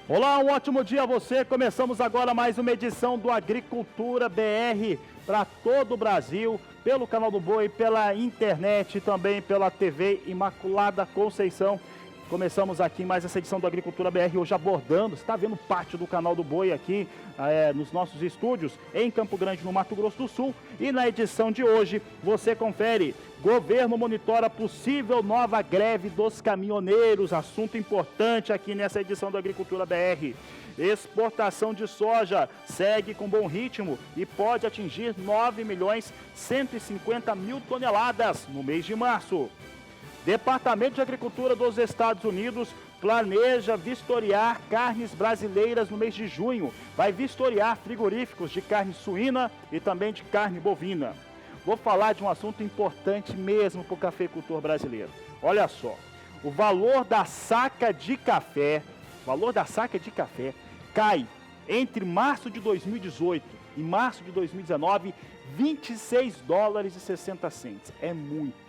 Olá, um ótimo dia a você. Começamos agora mais uma edição do Agricultura BR para todo o Brasil, pelo Canal do Boi, pela internet e também pela TV Imaculada Conceição. Começamos aqui mais essa edição do Agricultura BR, hoje abordando, você está vendo parte do Canal do Boi aqui nos nossos estúdios em Campo Grande, no Mato Grosso do Sul. E na edição de hoje, você confere: governo monitora possível nova greve dos caminhoneiros, assunto importante aqui nessa edição do Agricultura BR. Exportação de soja segue com bom ritmo e pode atingir 9.150.000 toneladas no mês de março. Departamento de Agricultura dos Estados Unidos planeja vistoriar carnes brasileiras no mês de junho. Vai vistoriar frigoríficos de carne suína e também de carne bovina. Vou falar de um assunto importante mesmo para o cafeicultor brasileiro. Olha só, o valor da saca de café, cai entre março de 2018 e março de 2019, 26 dólares e 60 centes. É muito.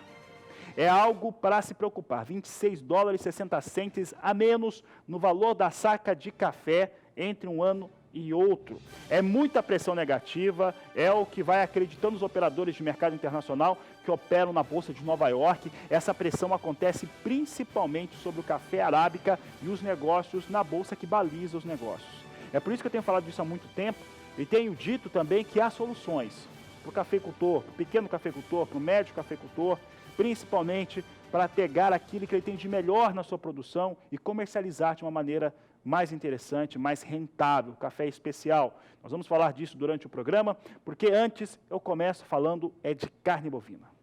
É algo para se preocupar, 26 dólares e 60 centes a menos no valor da saca de café entre um ano e outro. É muita pressão negativa, é o que vai acreditando os operadores de mercado internacional que operam na Bolsa de Nova York. Essa pressão acontece principalmente sobre o café arábica e os negócios na Bolsa que baliza os negócios. É por isso que eu tenho falado disso há muito tempo e tenho dito também que há soluções para o cafeicultor, para o pequeno cafeicultor, para o médio cafeicultor, principalmente para pegar aquilo que ele tem de melhor na sua produção e comercializar de uma maneira mais interessante, mais rentável, café especial. Nós vamos falar disso durante o programa, porque antes eu começo falando de carne bovina.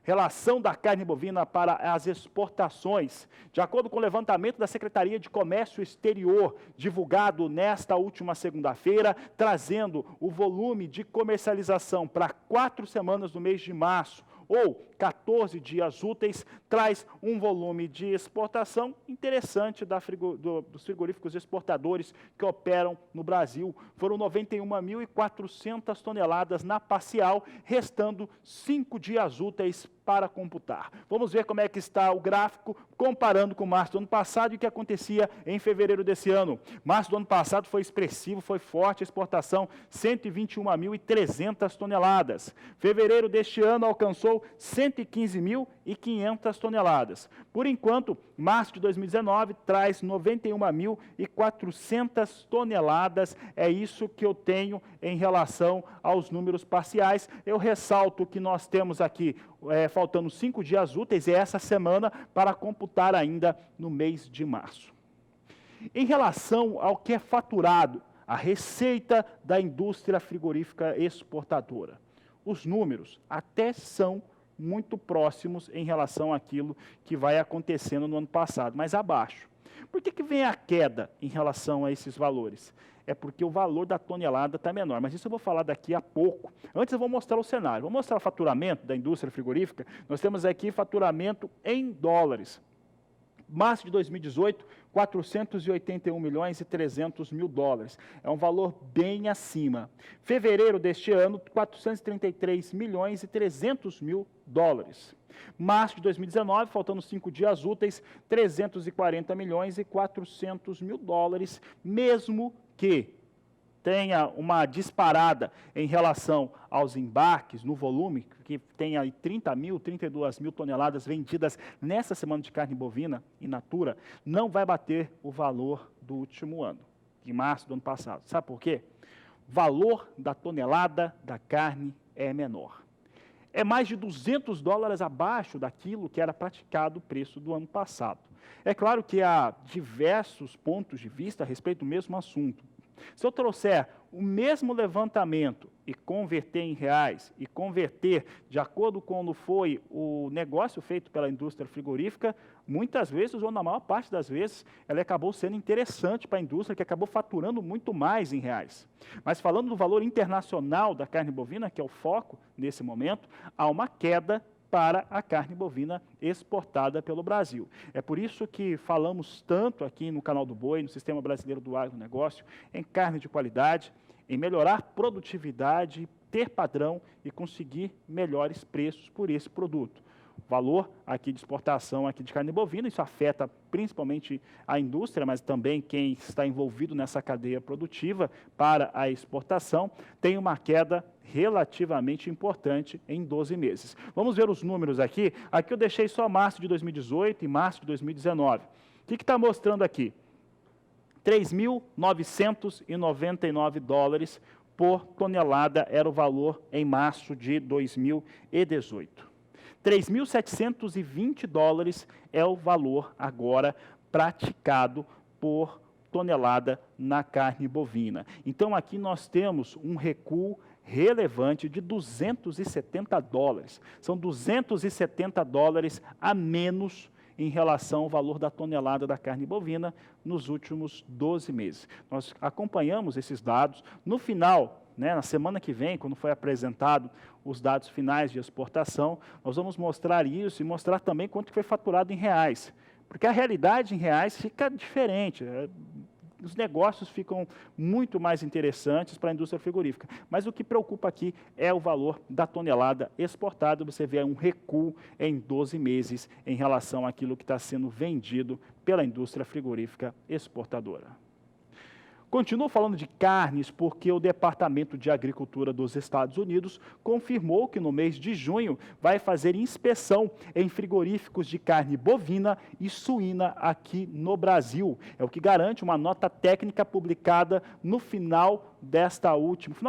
Relação da carne bovina para as exportações. De acordo com o levantamento da Secretaria de Comércio Exterior, divulgado nesta última segunda-feira, trazendo o volume de comercialização para 4 semanas do mês de março, ou 14 dias úteis, traz um volume de exportação interessante dos frigoríficos exportadores que operam no Brasil. Foram 91.400 toneladas na parcial, restando 5 dias úteis para computar. Vamos ver como é que está o gráfico, comparando com março do ano passado e o que acontecia em fevereiro desse ano. Março do ano passado foi expressivo, foi forte a exportação, 121.300 toneladas. Fevereiro deste ano alcançou 115.500 toneladas. Por enquanto, março de 2019 traz 91.400 toneladas. É isso que eu tenho em relação aos números parciais. Eu ressalto que nós temos aqui, faltando 5 dias úteis, essa semana, para computar ainda no mês de março. Em relação ao que é faturado, a receita da indústria frigorífica exportadora, os números até são muito próximos em relação àquilo que vai acontecendo no ano passado, mas abaixo. Por que vem a queda em relação a esses valores? É porque o valor da tonelada está menor, mas isso eu vou falar daqui a pouco. Antes eu vou mostrar o cenário, vou mostrar o faturamento da indústria frigorífica. Nós temos aqui faturamento em dólares. Março de 2018, 481.300.000 dólares. É um valor bem acima. Fevereiro deste ano, 433.300.000 dólares. Março de 2019, faltando 5 dias úteis, 340.400.000 dólares, mesmo que tenha uma disparada em relação aos embarques no volume, que tenha 32 mil toneladas vendidas nessa semana de carne bovina in natura, não vai bater o valor do último ano, de março do ano passado. Sabe por quê? O valor da tonelada da carne é menor. É mais de 200 dólares abaixo daquilo que era praticado o preço do ano passado. É claro que há diversos pontos de vista a respeito do mesmo assunto. Se eu trouxer o mesmo levantamento e converter em reais, e converter de acordo com como foi o negócio feito pela indústria frigorífica, muitas vezes, ou na maior parte das vezes, ela acabou sendo interessante para a indústria, que acabou faturando muito mais em reais. Mas falando do valor internacional da carne bovina, que é o foco nesse momento, há uma queda para a carne bovina exportada pelo Brasil. É por isso que falamos tanto aqui no Canal do Boi, no Sistema Brasileiro do Agronegócio, em carne de qualidade, em melhorar produtividade, ter padrão e conseguir melhores preços por esse produto. valor aqui de exportação aqui de carne bovina. Isso afeta principalmente a indústria, mas também quem está envolvido nessa cadeia produtiva para a exportação, tem uma queda relativamente importante em 12 meses. Vamos ver os números aqui. Aqui eu deixei só março de 2018 e março de 2019. O que está mostrando aqui? 3.999 dólares por tonelada era o valor em março de 2018. 3.720 dólares é o valor agora praticado por tonelada na carne bovina. Então, aqui nós temos um recuo relevante de 270 dólares. São 270 dólares a menos em relação ao valor da tonelada da carne bovina nos últimos 12 meses. Nós acompanhamos esses dados. No final, na semana que vem, quando foi apresentado os dados finais de exportação, nós vamos mostrar isso e mostrar também quanto foi faturado em reais. Porque a realidade em reais fica diferente. Os negócios ficam muito mais interessantes para a indústria frigorífica. Mas o que preocupa aqui é o valor da tonelada exportada. Você vê um recuo em 12 meses em relação àquilo que está sendo vendido pela indústria frigorífica exportadora. Continuo falando de carnes porque o Departamento de Agricultura dos Estados Unidos confirmou que no mês de junho vai fazer inspeção em frigoríficos de carne bovina e suína aqui no Brasil. É o que garante uma nota técnica publicada no final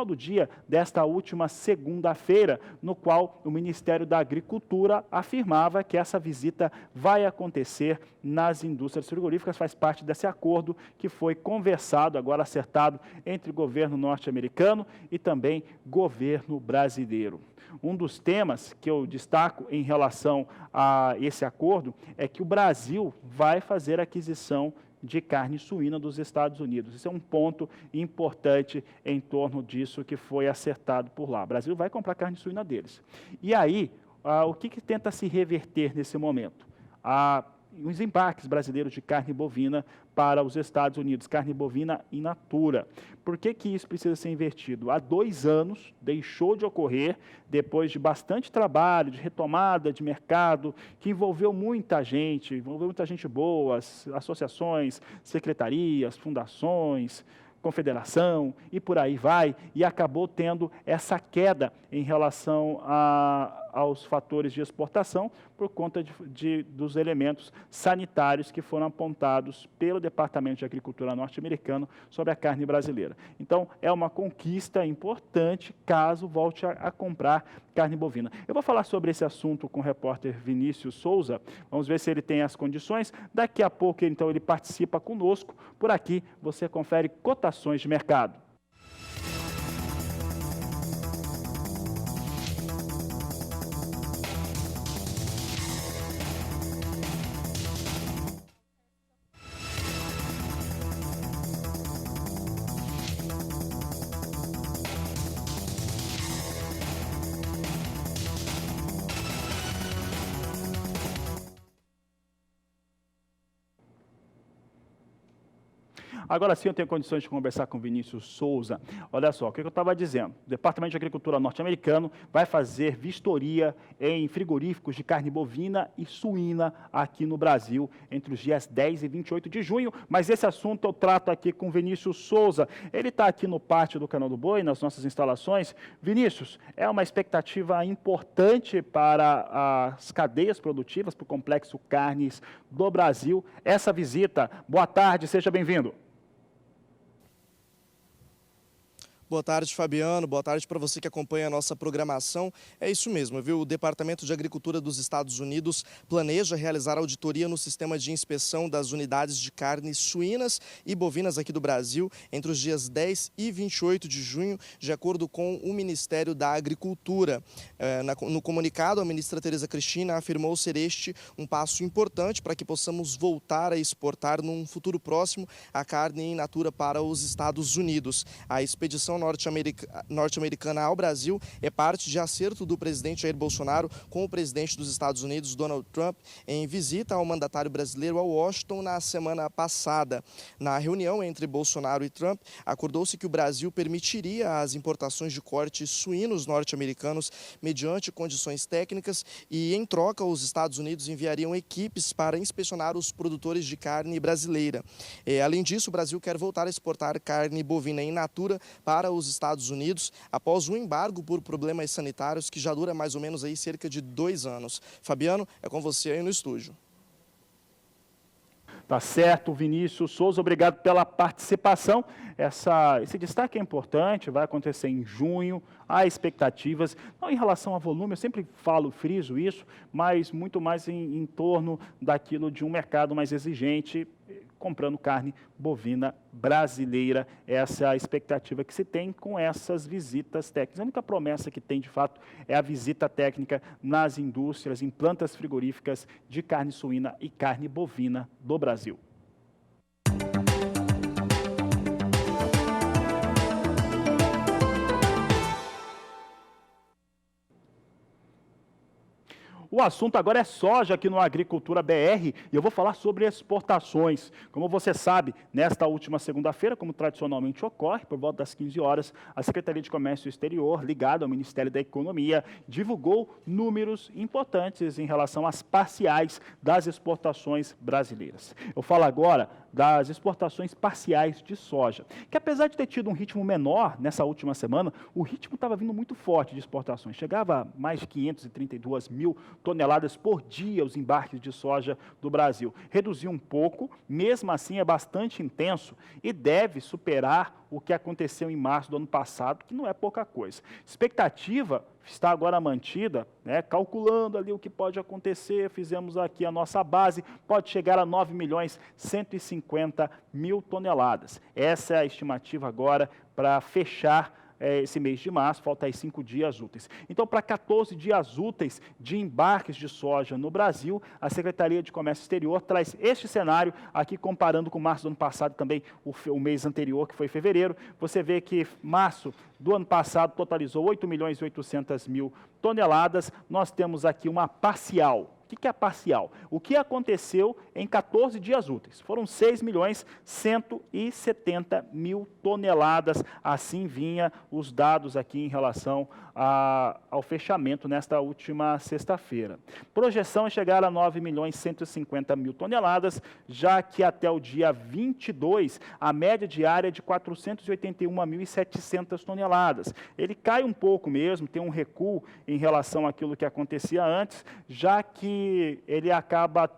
do dia desta última segunda-feira, no qual o Ministério da Agricultura afirmava que essa visita vai acontecer nas indústrias frigoríficas, faz parte desse acordo que foi conversado, agora acertado entre o governo norte-americano e também governo brasileiro. Um dos temas que eu destaco em relação a esse acordo é que o Brasil vai fazer aquisição de carne suína dos Estados Unidos. Isso é um ponto importante em torno disso que foi acertado por lá. O Brasil vai comprar carne suína deles. E aí, o que tenta se reverter nesse momento? Os embarques brasileiros de carne bovina para os Estados Unidos, carne bovina in natura. Por que isso precisa ser invertido? Há 2 anos deixou de ocorrer, depois de bastante trabalho, de retomada de mercado, que envolveu muita gente boa, associações, secretarias, fundações, confederação e por aí vai, e acabou tendo essa queda em relação aos fatores de exportação por conta dos elementos sanitários que foram apontados pelo Departamento de Agricultura norte-americano sobre a carne brasileira. Então, é uma conquista importante caso volte a comprar carne bovina. Eu vou falar sobre esse assunto com o repórter Vinícius Souza, vamos ver se ele tem as condições. Daqui a pouco, então, ele participa conosco. Por aqui, você confere cotações de mercado. Agora sim eu tenho condições de conversar com Vinícius Souza. Olha só, o que eu estava dizendo? O Departamento de Agricultura norte-americano vai fazer vistoria em frigoríficos de carne bovina e suína aqui no Brasil entre os dias 10 e 28 de junho, mas esse assunto eu trato aqui com Vinícius Souza. Ele está aqui no pátio do Canal do Boi, nas nossas instalações. Vinícius, é uma expectativa importante para as cadeias produtivas, para o complexo carnes do Brasil, essa visita. Boa tarde, seja bem-vindo. Boa tarde, Fabiano. Boa tarde para você que acompanha a nossa programação. É isso mesmo, viu? O Departamento de Agricultura dos Estados Unidos planeja realizar auditoria no sistema de inspeção das unidades de carnes suínas e bovinas aqui do Brasil entre os dias 10 e 28 de junho, de acordo com o Ministério da Agricultura. No comunicado, a ministra Tereza Cristina afirmou ser este um passo importante para que possamos voltar a exportar num futuro próximo a carne in natura para os Estados Unidos. A expedição norte-americana ao Brasil é parte de acerto do presidente Jair Bolsonaro com o presidente dos Estados Unidos, Donald Trump, em visita ao mandatário brasileiro a Washington na semana passada. Na reunião entre Bolsonaro e Trump, acordou-se que o Brasil permitiria as importações de cortes suínos norte-americanos mediante condições técnicas e, em troca, os Estados Unidos enviariam equipes para inspecionar os produtores de carne brasileira. Além disso, o Brasil quer voltar a exportar carne bovina in natura para os Estados Unidos após um embargo por problemas sanitários que já dura mais ou menos aí cerca de 2 anos. Fabiano, é com você aí no estúdio. Tá certo, Vinícius Souza, obrigado pela participação. Esse destaque é importante, vai acontecer em junho, há expectativas. Não em relação a volume, eu sempre friso isso, mas muito mais em torno daquilo de um mercado mais exigente, comprando carne bovina brasileira. Essa é a expectativa que se tem com essas visitas técnicas. A única promessa que tem, de fato, é a visita técnica nas indústrias, em plantas frigoríficas de carne suína e carne bovina do Brasil. O assunto agora é soja aqui no Agricultura BR e eu vou falar sobre exportações. Como você sabe, nesta última segunda-feira, como tradicionalmente ocorre, por volta das 15 horas, a Secretaria de Comércio Exterior, ligada ao Ministério da Economia, divulgou números importantes em relação às parciais das exportações brasileiras. Eu falo agora das exportações parciais de soja, que apesar de ter tido um ritmo menor nessa última semana, o ritmo estava vindo muito forte de exportações. Chegava a mais de 532 mil toneladas por dia os embarques de soja do Brasil. Reduziu um pouco, mesmo assim é bastante intenso e deve superar o que aconteceu em março do ano passado, que não é pouca coisa. Expectativa está agora mantida, calculando ali o que pode acontecer, fizemos aqui a nossa base, pode chegar a 9.150.000 toneladas. Essa é a estimativa agora para fechar esse mês de março, falta aí 5 dias úteis. Então, para 14 dias úteis de embarques de soja no Brasil, a Secretaria de Comércio Exterior traz este cenário, aqui comparando com março do ano passado, também o mês anterior, que foi fevereiro. Você vê que março do ano passado totalizou 8.800.000 toneladas. Nós temos aqui uma parcial. O que é a parcial? O que aconteceu em 14 dias úteis? Foram 6.170.000 toneladas. Assim vinha os dados aqui em relação ao fechamento nesta última sexta-feira. Projeção é chegar a 9.150.000 toneladas, já que até o dia 22, a média diária é de 481.700 toneladas. Ele cai um pouco mesmo, tem um recuo em relação àquilo que acontecia antes, já que ele acaba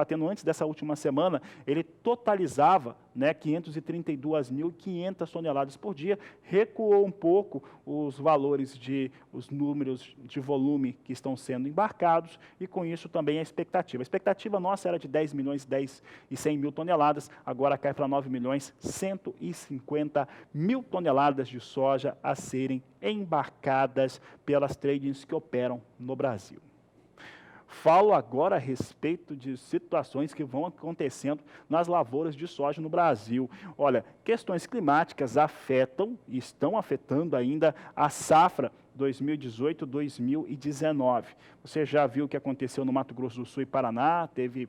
tendo, antes dessa última semana, ele totalizava 532.500 toneladas por dia, recuou um pouco os números de volume que estão sendo embarcados e com isso também a expectativa. A expectativa nossa era de 10.100.000 toneladas, agora cai para 9.150.000 toneladas de soja a serem embarcadas pelas tradings que operam no Brasil. Falo agora a respeito de situações que vão acontecendo nas lavouras de soja no Brasil. Olha, questões climáticas afetam e estão afetando ainda a safra 2018-2019. Você já viu o que aconteceu no Mato Grosso do Sul e Paraná, teve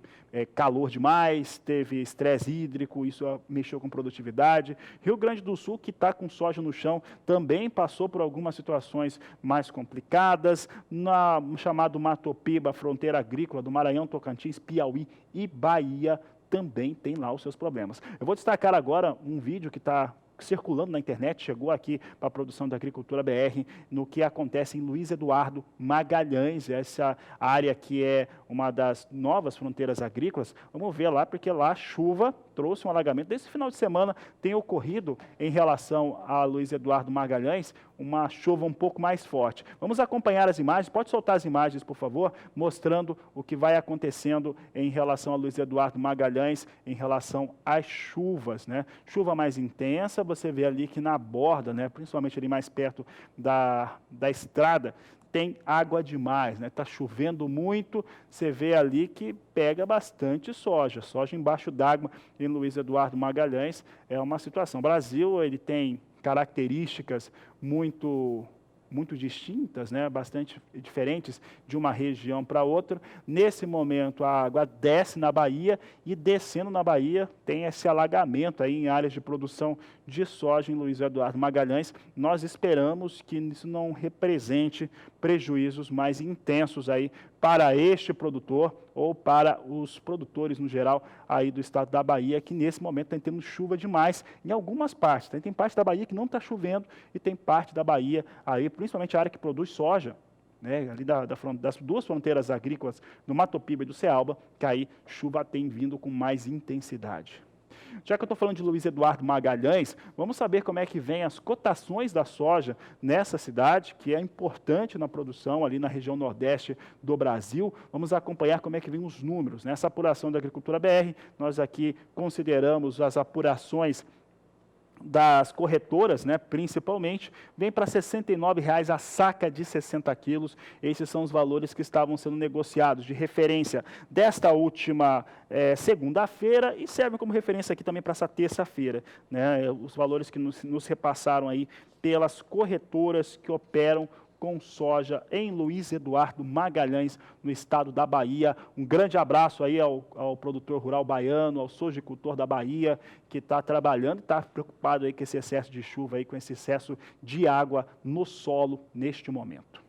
calor demais, teve estresse hídrico, isso mexeu com produtividade. Rio Grande do Sul, que está com soja no chão, também passou por algumas situações mais complicadas. No chamado Mato Piba, fronteira agrícola do Maranhão, Tocantins, Piauí e Bahia, também tem lá os seus problemas. Eu vou destacar agora um vídeo que está circulando na internet, chegou aqui para a produção da Agricultura BR, no que acontece em Luiz Eduardo Magalhães, essa área que é uma das novas fronteiras agrícolas. Vamos ver lá, porque lá a chuva trouxe um alagamento. Desse final de semana tem ocorrido, em relação a Luiz Eduardo Magalhães, uma chuva um pouco mais forte. Vamos acompanhar as imagens, pode soltar as imagens, por favor, mostrando o que vai acontecendo em relação a Luiz Eduardo Magalhães, em relação às chuvas, Chuva mais intensa, você vê ali que na borda, principalmente ali mais perto da estrada, tem água demais, está chovendo muito, você vê ali que pega bastante soja embaixo d'água em Luiz Eduardo Magalhães, é uma situação. O Brasil, ele tem características muito distintas, né, bastante diferentes de uma região para outra. Nesse momento, a água desce na Bahia e, descendo na Bahia, tem esse alagamento aí em áreas de produção de soja em Luiz Eduardo Magalhães. Nós esperamos que isso não represente prejuízos mais intensos aí para este produtor ou para os produtores no geral aí do estado da Bahia, que nesse momento está tendo chuva demais em algumas partes. Tem parte da Bahia que não está chovendo e tem parte da Bahia aí, principalmente a área que produz soja, né, ali das duas fronteiras agrícolas, do Mato Piba e do Cealba, que aí chuva tem vindo com mais intensidade. Já que eu estou falando de Luiz Eduardo Magalhães, vamos saber como é que vem as cotações da soja nessa cidade, que é importante na produção ali na região nordeste do Brasil. Vamos acompanhar como é que vem os números. Nessa apuração da Agricultura BR, nós aqui consideramos as apurações das corretoras, né, principalmente, vem para R$ 69,00 a saca de 60 quilos. Esses são os valores que estavam sendo negociados de referência desta última segunda-feira e servem como referência aqui também para essa terça-feira, né, os valores que nos repassaram aí pelas corretoras que operam com soja em Luiz Eduardo Magalhães, no estado da Bahia. Um grande abraço aí ao produtor rural baiano, ao sojicultor da Bahia, que está trabalhando, está preocupado aí com esse excesso de chuva, aí, com esse excesso de água no solo neste momento.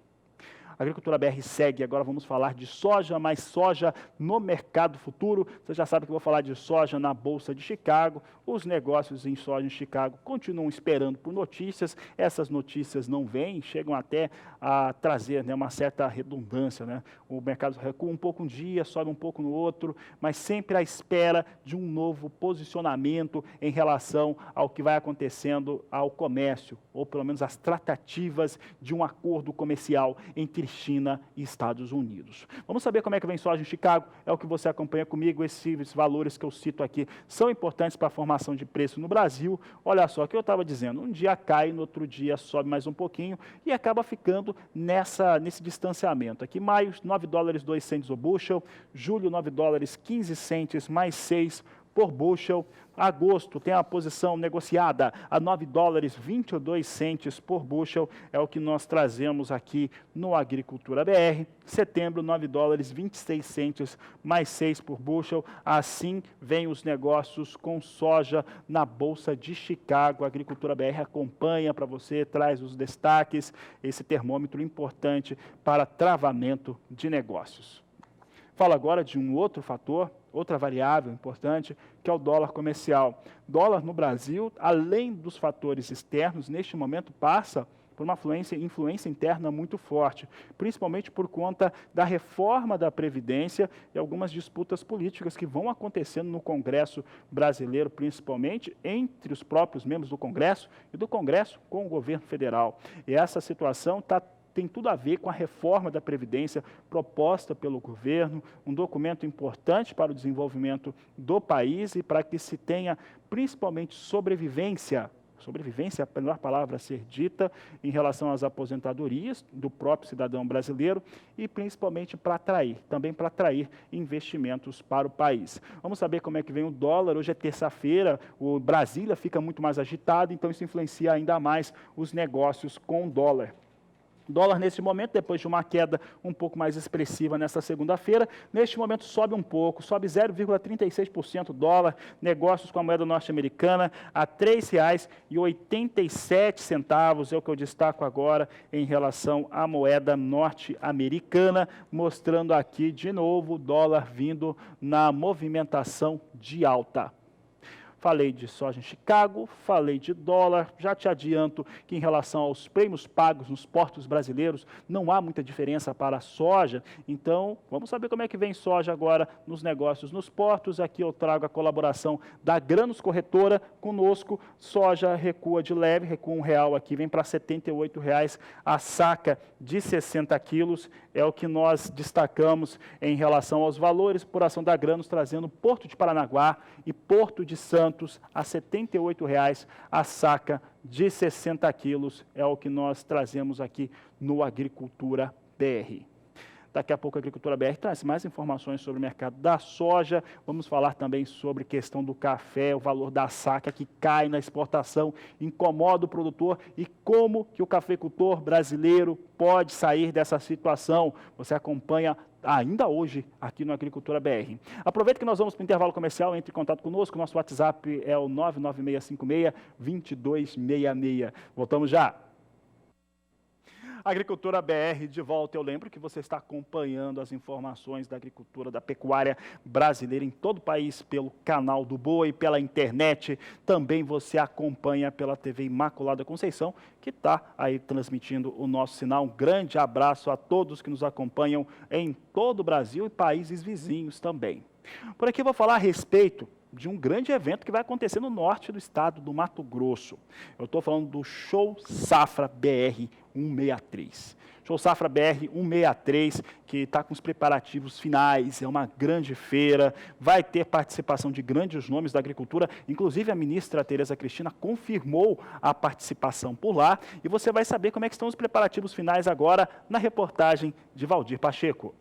A Agricultura BR segue, agora vamos falar de soja, mas soja no mercado futuro. Você já sabe que eu vou falar de soja na Bolsa de Chicago. Os negócios em soja em Chicago continuam esperando por notícias. Essas notícias não vêm, chegam até a trazer, né, uma certa redundância, né? O mercado recua um pouco um dia, sobe um pouco no outro, mas sempre à espera de um novo posicionamento em relação ao que vai acontecendo ao comércio, ou pelo menos as tratativas de um acordo comercial entre China e Estados Unidos. Vamos saber como é que vem soja em Chicago? É o que você acompanha comigo. Esses valores que eu cito aqui são importantes para a formação de preço no Brasil. Olha só o que eu estava dizendo, um dia cai, no outro dia sobe mais um pouquinho e acaba ficando nesse distanciamento. Aqui maio, $9,02 o bushel, julho $9,15 mais 6 por bushel. Agosto tem a posição negociada a $9,22 por bushel, é o que nós trazemos aqui no Agricultura BR. Setembro, $9,26 mais 6 por bushel. Assim vem os negócios com soja na Bolsa de Chicago. A Agricultura BR acompanha para você, traz os destaques, esse termômetro importante para travamento de negócios. Falo agora de um outro fator, outra variável importante, que é o dólar comercial. Dólar no Brasil, além dos fatores externos, neste momento passa por uma influência interna muito forte, principalmente por conta da reforma da Previdência e algumas disputas políticas que vão acontecendo no Congresso brasileiro, principalmente entre os próprios membros do Congresso e do Congresso com o governo federal. E essa situação tem tudo a ver com a reforma da Previdência proposta pelo governo, um documento importante para o desenvolvimento do país e para que se tenha principalmente sobrevivência é a melhor palavra a ser dita, em relação às aposentadorias do próprio cidadão brasileiro e principalmente para atrair investimentos para o país. Vamos saber como é que vem o dólar. Hoje é terça-feira, o Brasília fica muito mais agitado, então isso influencia ainda mais os negócios com o dólar. Dólar, nesse momento, depois de uma queda um pouco mais expressiva nesta segunda-feira, neste momento sobe um pouco, sobe 0,36% o dólar, negócios com a moeda norte-americana a R$ 3,87, é o que eu destaco agora em relação à moeda norte-americana, mostrando aqui de novo o dólar vindo na movimentação de alta. Falei de soja em Chicago, falei de dólar, já te adianto que em relação aos prêmios pagos nos portos brasileiros, não há muita diferença para a soja, então vamos saber como é que vem soja agora nos negócios nos portos. Aqui eu trago a colaboração da Grãos Corretora conosco. Soja recua de leve, recua R$1 aqui, vem para R$ 78,00 a saca de 60 quilos, é o que nós destacamos em relação aos valores por ação da Grãos, trazendo Porto de Paranaguá e Porto de Santos a R$ 78,00 a saca de 60 quilos, é o que nós trazemos aqui no Agricultura BR. Daqui a pouco a Agricultura BR traz mais informações sobre o mercado da soja. Vamos falar também sobre questão do café, o valor da saca que cai na exportação, incomoda o produtor e como que o cafeicultor brasileiro pode sair dessa situação. Você acompanha ainda hoje aqui no Agricultura BR. Aproveita que nós vamos para o intervalo comercial, entre em contato conosco, nosso WhatsApp é o 99656-2266. Voltamos já. Agricultura BR de volta. Eu lembro que você está acompanhando as informações da agricultura, da pecuária brasileira em todo o país pelo canal do Boi, pela internet. Também você acompanha pela TV Imaculada Conceição, que está aí transmitindo o nosso sinal. Um grande abraço a todos que nos acompanham em todo o Brasil e países vizinhos também. Por aqui eu vou falar a respeito de um grande evento que vai acontecer no norte do estado do Mato Grosso. Eu estou falando do Show Safra BR 163. Show Safra BR 163, que está com os preparativos finais, é uma grande feira, vai ter participação de grandes nomes da agricultura, inclusive a ministra Tereza Cristina confirmou a participação por lá, e você vai saber como é que estão os preparativos finais agora na reportagem de Valdir Pacheco.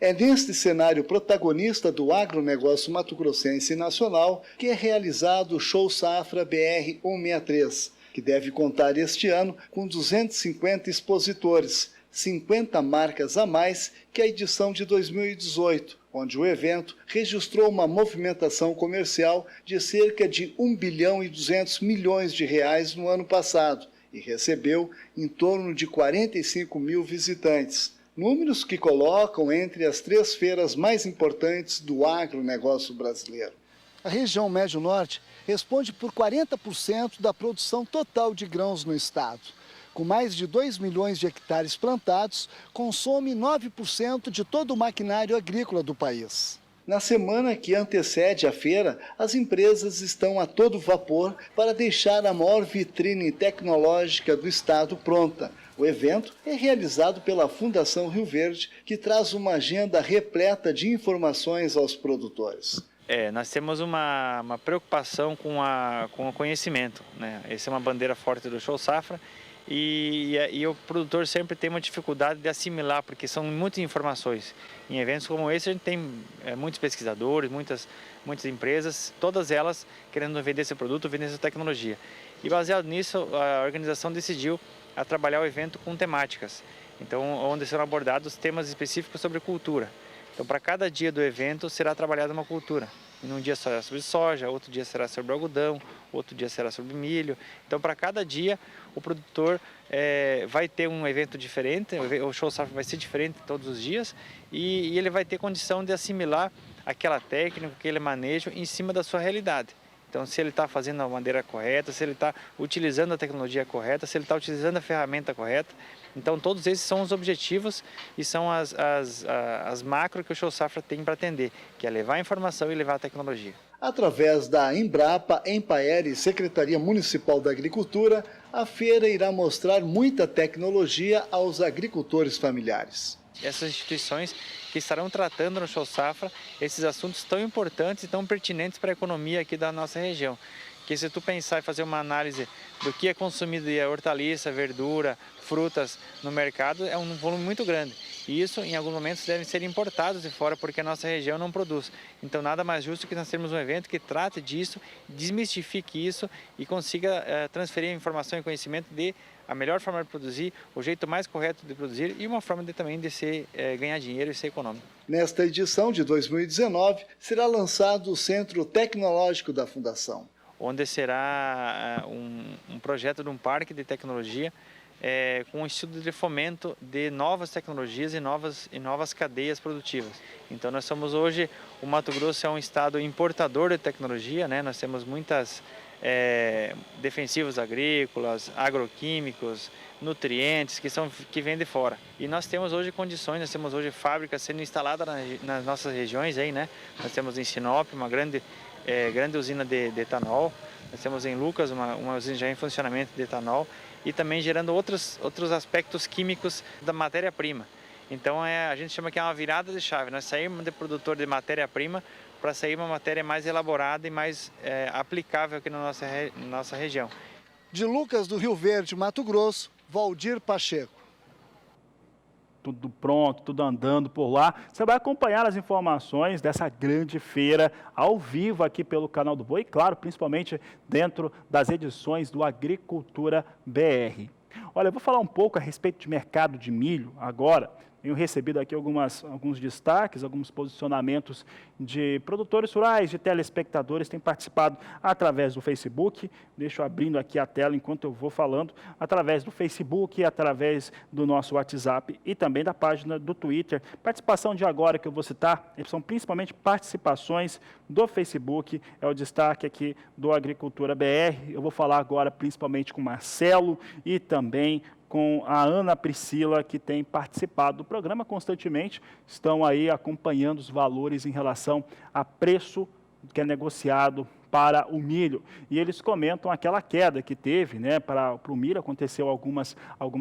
É neste cenário protagonista do agronegócio mato-grossense nacional que é realizado o Show Safra BR 163, que deve contar este ano com 250 expositores, 50 marcas a mais que a edição de 2018, onde o evento registrou uma movimentação comercial de cerca de 1 bilhão e 200 milhões de reais no ano passado e recebeu em torno de 45 mil visitantes. Números que colocam entre as 3 feiras mais importantes do agronegócio brasileiro. A região Médio-Norte responde por 40% da produção total de grãos no estado. Com mais de 2 milhões de hectares plantados, consome 9% de todo o maquinário agrícola do país. Na semana que antecede a feira, as empresas estão a todo vapor para deixar a maior vitrine tecnológica do estado pronta. O evento é realizado pela Fundação Rio Verde, que traz uma agenda repleta de informações aos produtores. Nós temos uma preocupação com o conhecimento, né? Essa é uma bandeira forte do Show Safra e o produtor sempre tem uma dificuldade de assimilar, porque são muitas informações. Em eventos como esse a gente tem muitos pesquisadores, muitas empresas, todas elas querendo vender esse produto, vender essa tecnologia. E baseado nisso, a organização decidiu a trabalhar o evento com temáticas, então onde serão abordados temas específicos sobre cultura. Então, para cada dia do evento será trabalhada uma cultura. Um dia será sobre soja, outro dia será sobre algodão, outro dia será sobre milho. Então, para cada dia, o produtor vai ter um evento diferente, o Show Safra vai ser diferente todos os dias e ele vai ter condição de assimilar aquela técnica, aquele manejo em cima da sua realidade. Então, se ele está fazendo da maneira correta, se ele está utilizando a tecnologia correta, se ele está utilizando a ferramenta correta. Então, todos esses são os objetivos e são as macro que o Show Safra tem para atender, que é levar a informação e levar a tecnologia. Através da Embrapa, Empaer e Secretaria Municipal da Agricultura, a feira irá mostrar muita tecnologia aos agricultores familiares. Essas instituições que estarão tratando no Show Safra esses assuntos tão importantes e tão pertinentes para a economia aqui da nossa região. Que se tu pensar e fazer uma análise do que é consumido de hortaliça, verdura, frutas no mercado, é um volume muito grande. E isso, em alguns momentos, devem ser importados de fora, porque a nossa região não produz. Então, nada mais justo que nós termos um evento que trate disso, desmistifique isso e consiga transferir a informação e conhecimento de a melhor forma de produzir, o jeito mais correto de produzir e uma forma também de ganhar dinheiro e ser econômico. Nesta edição de 2019, será lançado o Centro Tecnológico da Fundação, onde será um projeto de um parque de tecnologia com um estudo de fomento de novas tecnologias e novas cadeias produtivas. Então nós somos hoje, o Mato Grosso é um estado importador de tecnologia, né? Nós temos muitas defensivos agrícolas, agroquímicos, nutrientes que vêm de fora. E nós temos hoje condições, nós temos hoje fábricas sendo instaladas nas nossas regiões aí, né? Nós temos em Sinop uma grande usina de etanol, nós temos em Lucas uma usina já em funcionamento de etanol e também gerando outros aspectos químicos da matéria-prima. Então a gente chama que é uma virada de chave, nós saímos de produtor de matéria-prima para sair uma matéria mais elaborada e mais aplicável aqui na nossa região. De Lucas do Rio Verde, Mato Grosso, Valdir Pacheco. tudo pronto, tudo andando por lá. Você vai acompanhar as informações dessa grande feira ao vivo aqui pelo canal do Boi e, claro, principalmente dentro das edições do Agricultura BR. Olha, eu vou falar um pouco a respeito de mercado de milho agora. Tenho recebido aqui alguns destaques, alguns posicionamentos de produtores rurais, de telespectadores, têm participado através do Facebook. Deixa eu abrindo aqui a tela enquanto eu vou falando, através do Facebook, através do nosso WhatsApp e também da página do Twitter. Participação de agora que eu vou citar, são principalmente participações do Facebook, é o destaque aqui do Agricultura BR. Eu vou falar agora principalmente com o Marcelo e também com a Ana Priscila, que tem participado do programa constantemente, estão aí acompanhando os valores em relação a preço que é negociado para o milho. E eles comentam aquela queda que teve, né, para o milho, aconteceu algumas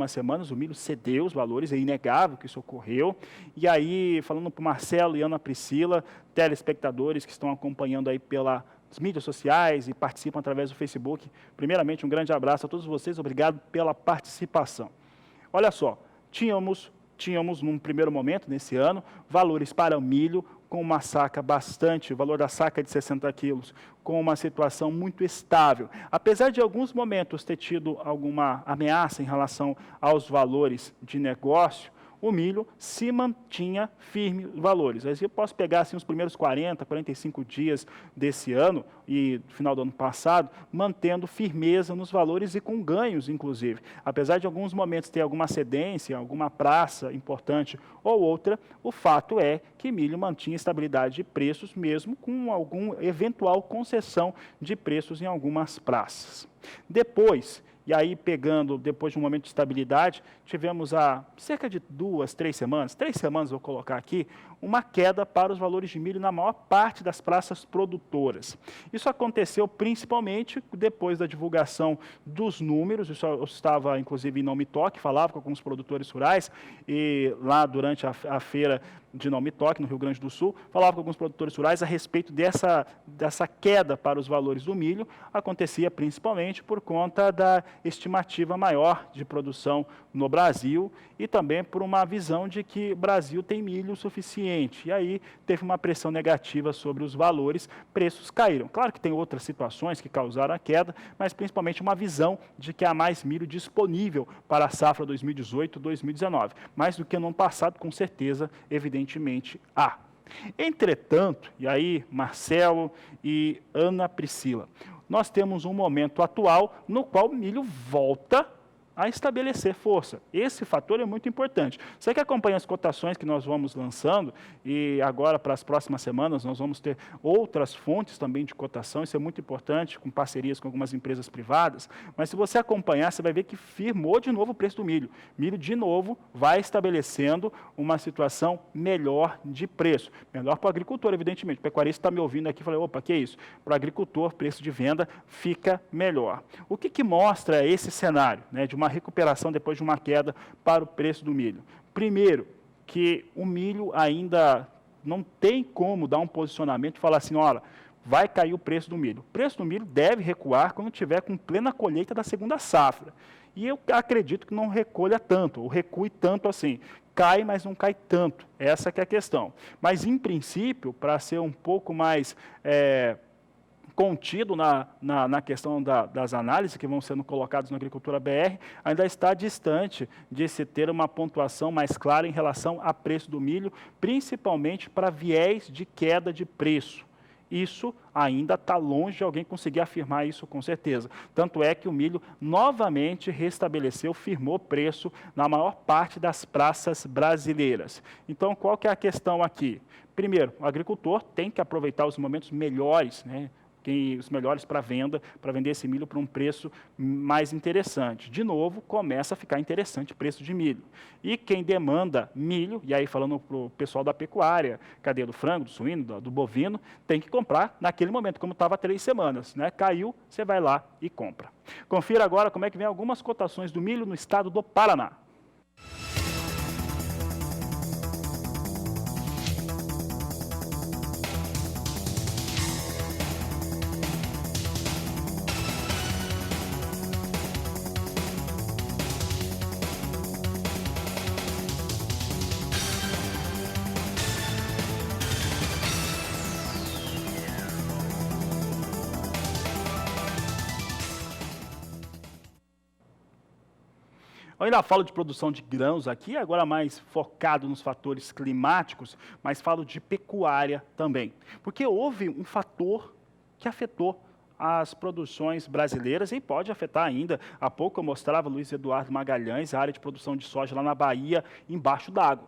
semanas, o milho cedeu os valores, é inegável que isso ocorreu. E aí, falando para o Marcelo e Ana Priscila, telespectadores que estão acompanhando aí pelas mídias sociais e participam através do Facebook. Primeiramente, um grande abraço a todos vocês, obrigado pela participação. Olha só, tínhamos num primeiro momento, nesse ano, valores para o milho com uma saca o valor da saca de 60 quilos, com uma situação muito estável. Apesar de alguns momentos ter tido alguma ameaça em relação aos valores de negócio, o milho se mantinha firme os valores. Aí eu posso pegar assim, os primeiros 40, 45 dias desse ano e final do ano passado, mantendo firmeza nos valores e com ganhos, inclusive. Apesar de alguns momentos ter alguma cedência, alguma praça importante ou outra, o fato é que milho mantinha estabilidade de preços, mesmo com alguma eventual concessão de preços em algumas praças. Depois de um momento de estabilidade, tivemos há cerca de 3 semanas vou colocar aqui, uma queda para os valores de milho na maior parte das praças produtoras. Isso aconteceu principalmente depois da divulgação dos números, isso eu estava inclusive em Nome Toque, falava com alguns produtores rurais, e lá durante a feira de Nome Toque, no Rio Grande do Sul, falava com alguns produtores rurais a respeito dessa queda para os valores do milho, acontecia principalmente por conta da estimativa maior de produção no Brasil e também por uma visão de que o Brasil tem milho suficiente. E aí teve uma pressão negativa sobre os valores, preços caíram. Claro que tem outras situações que causaram a queda, mas principalmente uma visão de que há mais milho disponível para a safra 2018-2019. Mais do que no ano passado, com certeza, evidentemente, há. Entretanto, e aí Marcelo e Ana Priscila, nós temos um momento atual no qual o milho volta a estabelecer força. Esse fator é muito importante. Você que acompanha as cotações que nós vamos lançando, e agora para as próximas semanas nós vamos ter outras fontes também de cotação, isso é muito importante, com parcerias com algumas empresas privadas, mas se você acompanhar, você vai ver que firmou de novo o preço do milho. Milho, de novo, vai estabelecendo uma situação melhor de preço. Melhor para o agricultor, evidentemente. O pecuarista está me ouvindo aqui e fala, opa, que é isso? Para o agricultor, preço de venda fica melhor. O que mostra esse cenário, né, de uma recuperação depois de uma queda para o preço do milho? Primeiro, que o milho ainda não tem como dar um posicionamento e falar assim, olha, vai cair o preço do milho. O preço do milho deve recuar quando tiver com plena colheita da segunda safra. E eu acredito que não recolha tanto, ou recue tanto assim. Cai, mas não cai tanto. Essa que é a questão. Mas, em princípio, para ser um pouco mais contido na questão das análises que vão sendo colocadas na Agricultura BR, ainda está distante de se ter uma pontuação mais clara em relação a preço do milho, principalmente para viés de queda de preço. Isso ainda está longe de alguém conseguir afirmar isso com certeza. Tanto é que o milho novamente restabeleceu, firmou preço na maior parte das praças brasileiras. Então, qual que é a questão aqui? Primeiro, o agricultor tem que aproveitar os momentos melhores, né? Os melhores para vender esse milho para um preço mais interessante. De novo, começa a ficar interessante o preço de milho. E quem demanda milho, e aí falando para o pessoal da pecuária, cadeia do frango, do suíno, do bovino, tem que comprar naquele momento, como estava há 3 semanas. Né? Caiu, você vai lá e compra. Confira agora como é que vem algumas cotações do milho no estado do Paraná. Eu ainda falo de produção de grãos aqui, agora mais focado nos fatores climáticos, mas falo de pecuária também. Porque houve um fator que afetou as produções brasileiras e pode afetar ainda. Há pouco eu mostrava Luiz Eduardo Magalhães, a área de produção de soja lá na Bahia, embaixo d'água.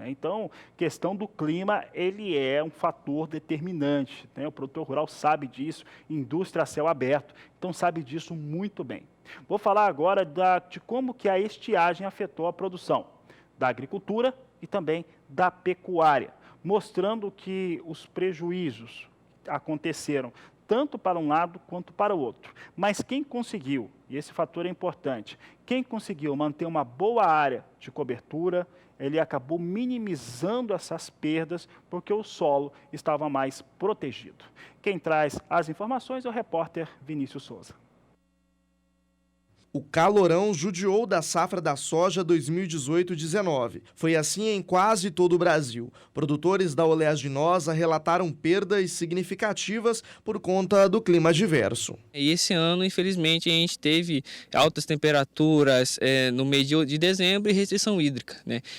Então, questão do clima, ele é um fator determinante. O produtor rural sabe disso, indústria a céu aberto, então sabe disso muito bem. Vou falar agora de como que a estiagem afetou a produção da agricultura e também da pecuária, mostrando que os prejuízos aconteceram tanto para um lado quanto para o outro. Mas quem conseguiu, e esse fator é importante, quem conseguiu manter uma boa área de cobertura, ele acabou minimizando essas perdas porque o solo estava mais protegido. Quem traz as informações é o repórter Vinícius Souza. O calorão judiou da safra da soja 2018-19. Foi assim em quase todo o Brasil. Produtores da oleaginosa relataram perdas significativas por conta do clima adverso. E esse ano, infelizmente, a gente teve altas temperaturas no mês de dezembro e restrição hídrica,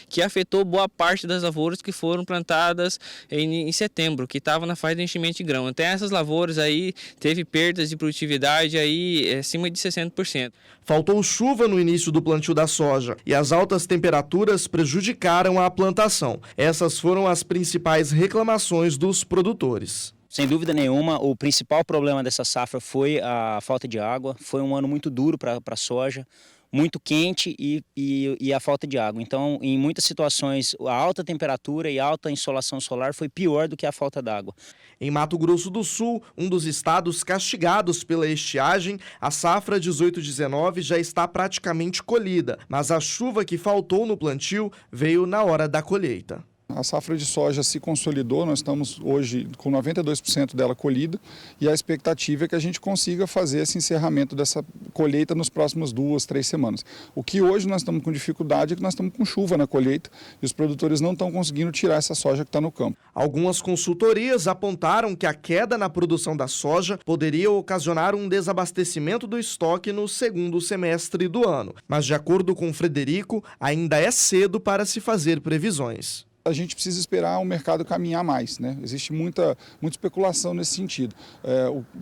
que afetou boa parte das lavouras que foram plantadas em setembro, que estavam na fase de enchimento de grão. Até essas lavouras aí teve perdas de produtividade aí acima de 60%. Faltou chuva no início do plantio da soja e as altas temperaturas prejudicaram a plantação. Essas foram as principais reclamações dos produtores. Sem dúvida nenhuma, o principal problema dessa safra foi a falta de água. Foi um ano muito duro para a soja, muito quente e a falta de água. Então, em muitas situações, a alta temperatura e a alta insolação solar foi pior do que a falta d'água. Em Mato Grosso do Sul, um dos estados castigados pela estiagem, a safra 18-19 já está praticamente colhida, mas a chuva que faltou no plantio veio na hora da colheita. A safra de soja se consolidou, nós estamos hoje com 92% dela colhida e a expectativa é que a gente consiga fazer esse encerramento dessa colheita nos próximos 2, 3 semanas. O que hoje nós estamos com dificuldade é que nós estamos com chuva na colheita e os produtores não estão conseguindo tirar essa soja que está no campo. Algumas consultorias apontaram que a queda na produção da soja poderia ocasionar um desabastecimento do estoque no segundo semestre do ano. Mas, de acordo com Frederico, ainda é cedo para se fazer previsões. A gente precisa esperar o mercado caminhar mais, Existe muita especulação nesse sentido.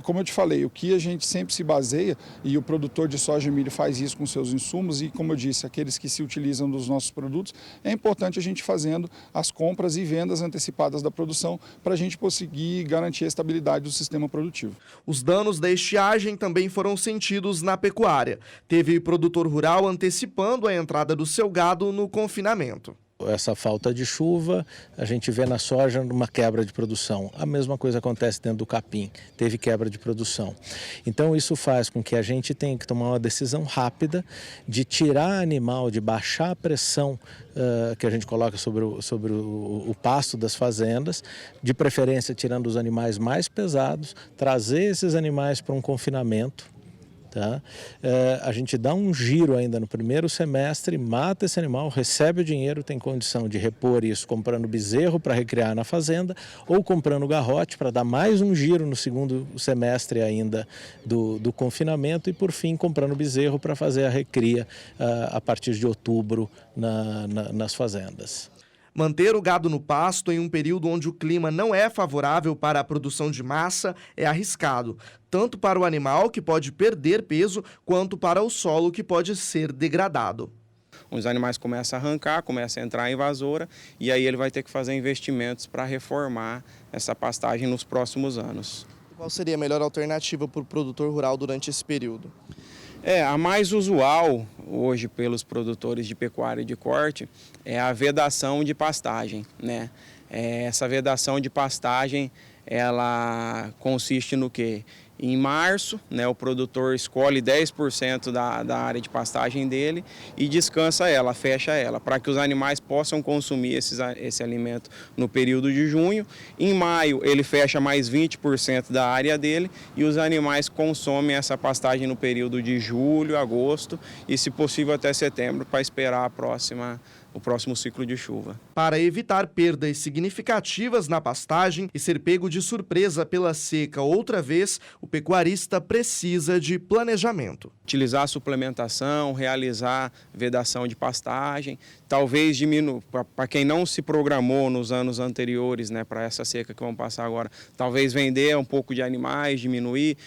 Como eu te falei, o que a gente sempre se baseia, e o produtor de soja e milho faz isso com seus insumos, e como eu disse, aqueles que se utilizam dos nossos produtos, é importante a gente fazendo as compras e vendas antecipadas da produção para a gente conseguir garantir a estabilidade do sistema produtivo. Os danos da estiagem também foram sentidos na pecuária. Teve produtor rural antecipando a entrada do seu gado no confinamento. Essa falta de chuva, a gente vê na soja uma quebra de produção. A mesma coisa acontece dentro do capim, teve quebra de produção. Então isso faz com que a gente tenha que tomar uma decisão rápida de tirar animal, de baixar a pressão que a gente coloca sobre o pasto das fazendas, de preferência tirando os animais mais pesados, trazer esses animais para um confinamento. Tá? A gente dá um giro ainda no primeiro semestre, mata esse animal, recebe o dinheiro, tem condição de repor isso comprando bezerro para recriar na fazenda ou comprando garrote para dar mais um giro no segundo semestre ainda do confinamento e, por fim, comprando bezerro para fazer a recria a partir de outubro nas fazendas. Manter o gado no pasto em um período onde o clima não é favorável para a produção de massa é arriscado, tanto para o animal, que pode perder peso, quanto para o solo, que pode ser degradado. Os animais começam a arrancar, começam a entrar em invasora e aí ele vai ter que fazer investimentos para reformar essa pastagem nos próximos anos. Qual seria a melhor alternativa para o produtor rural durante esse período? A mais usual hoje pelos produtores de pecuária e de corte é a vedação de pastagem, Essa vedação de pastagem, ela consiste no quê? Em março, o produtor escolhe 10% da área de pastagem dele e descansa ela, fecha ela, para que os animais possam consumir esse alimento no período de junho. Em maio, ele fecha mais 20% da área dele e os animais consomem essa pastagem no período de julho, agosto e, se possível, até setembro, para esperar o próximo ciclo de chuva. Para evitar perdas significativas na pastagem e ser pego de surpresa pela seca outra vez, o pecuarista precisa de planejamento. Utilizar a suplementação, realizar vedação de pastagem, talvez diminuir, para quem não se programou nos anos anteriores, né, para essa seca que vamos passar agora, talvez vender um pouco de animais, diminuir,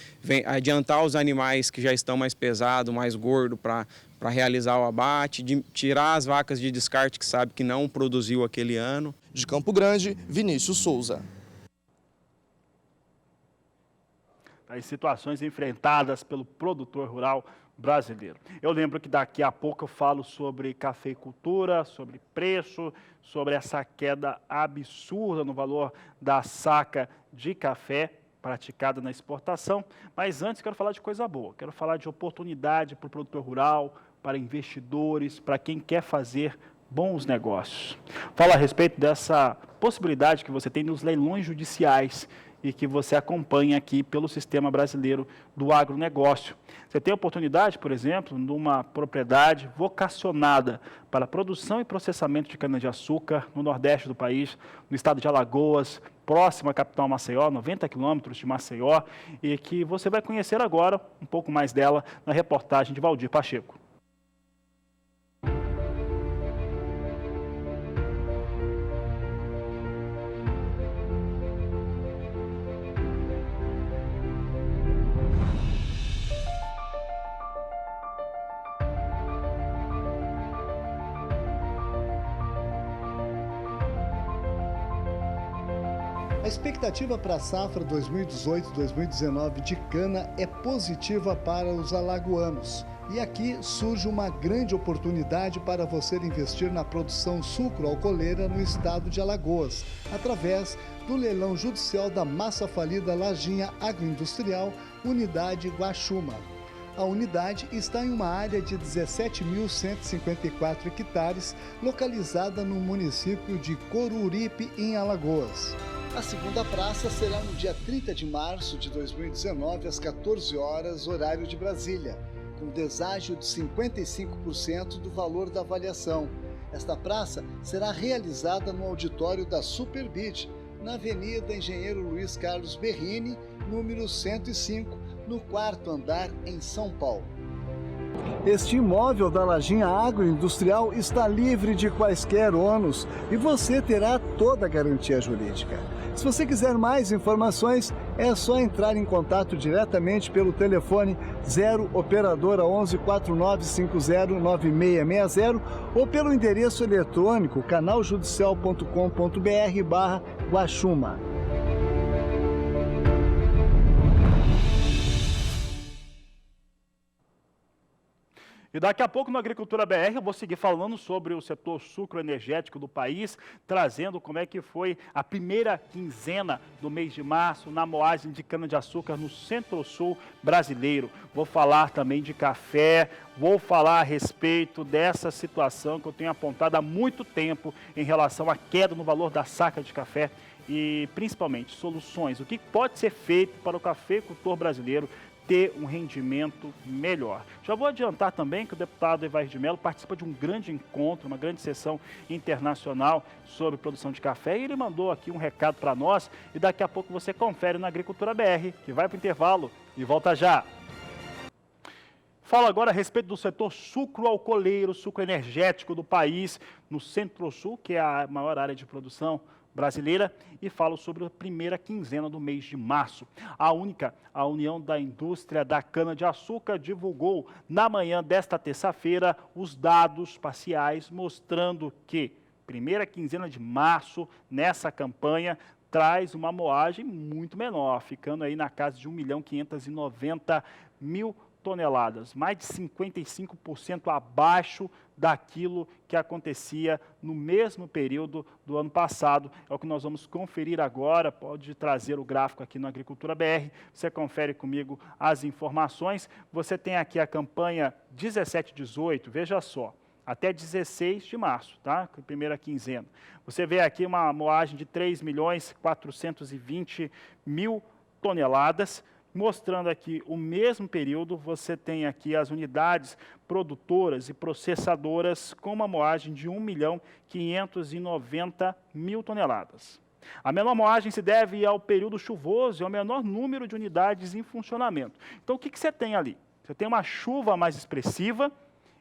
adiantar os animais que já estão mais pesados, mais gordos para realizar o abate, tirar as vacas de descarte que sabe que não produziu aquele ano. De Campo Grande, Vinícius Souza. As situações enfrentadas pelo produtor rural brasileiro. Eu lembro que daqui a pouco eu falo sobre cafeicultura, sobre preço, sobre essa queda absurda no valor da saca de café praticada na exportação. Mas antes quero falar de coisa boa, quero falar de oportunidade para o produtor rural, para investidores, para quem quer fazer bons negócios. Fala a respeito dessa possibilidade que você tem nos leilões judiciais e que você acompanha aqui pelo Sistema Brasileiro do Agronegócio. Você tem a oportunidade, por exemplo, numa propriedade vocacionada para produção e processamento de cana-de-açúcar no Nordeste do país, no estado de Alagoas, próximo à capital Maceió, 90 quilômetros de Maceió, e que você vai conhecer agora um pouco mais dela na reportagem de Valdir Pacheco. A expectativa para a safra 2018-2019 de cana é positiva para os alagoanos. E aqui surge uma grande oportunidade para você investir na produção sucro-alcooleira no estado de Alagoas, através do leilão judicial da massa falida Lajinha Agroindustrial, Unidade Guaxuma. A unidade está em uma área de 17.154 hectares, localizada no município de Coruripe, em Alagoas. A segunda praça será no dia 30 de março de 2019, às 14 horas, horário de Brasília, com deságio de 55% do valor da avaliação. Esta praça será realizada no auditório da Superbid, na Avenida Engenheiro Luiz Carlos Berrini, número 105, no 4º andar, em São Paulo. Este imóvel da Lajinha Agroindustrial está livre de quaisquer ônus e você terá toda a garantia jurídica. Se você quiser mais informações, é só entrar em contato diretamente pelo telefone 0 operadora 11 4950 9660 ou pelo endereço eletrônico canaljudicial.com.br/Guaxuma. E daqui a pouco no Agricultura BR eu vou seguir falando sobre o setor sucroenergético do país, trazendo como é que foi a primeira quinzena do mês de março na moagem de cana-de-açúcar no Centro-Sul brasileiro. Vou falar também de café, vou falar a respeito dessa situação que eu tenho apontado há muito tempo em relação à queda no valor da saca de café e principalmente soluções. O que pode ser feito para o cafeicultor brasileiro ter um rendimento melhor. Já vou adiantar também que o deputado Evair de Mello participa de um grande encontro, uma grande sessão internacional sobre produção de café e ele mandou aqui um recado para nós e daqui a pouco você confere na Agricultura BR, que vai para o intervalo e volta já. Falo agora a respeito do setor sucro-alcooleiro, sucroenergético do país, no Centro-Sul, que é a maior área de produção brasileira, e falo sobre a primeira quinzena do mês de março. A União da Indústria da Cana-de-Açúcar, divulgou na manhã desta terça-feira os dados parciais mostrando que primeira quinzena de março, nessa campanha, traz uma moagem muito menor, ficando aí na casa de 1.590.000 toneladas, mais de 55% abaixo daquilo que acontecia no mesmo período do ano passado. É o que nós vamos conferir agora, pode trazer o gráfico aqui no Agricultura BR, você confere comigo as informações. Você tem aqui a campanha 17-18, veja só, até 16 de março, tá? Primeira quinzena. Você vê aqui uma moagem de 3.420.000 toneladas, Mostrando aqui o mesmo período, você tem aqui as unidades produtoras e processadoras com uma moagem de 1.590.000 toneladas. A menor moagem se deve ao período chuvoso e ao menor número de unidades em funcionamento. Então, o que você tem ali? Você tem uma chuva mais expressiva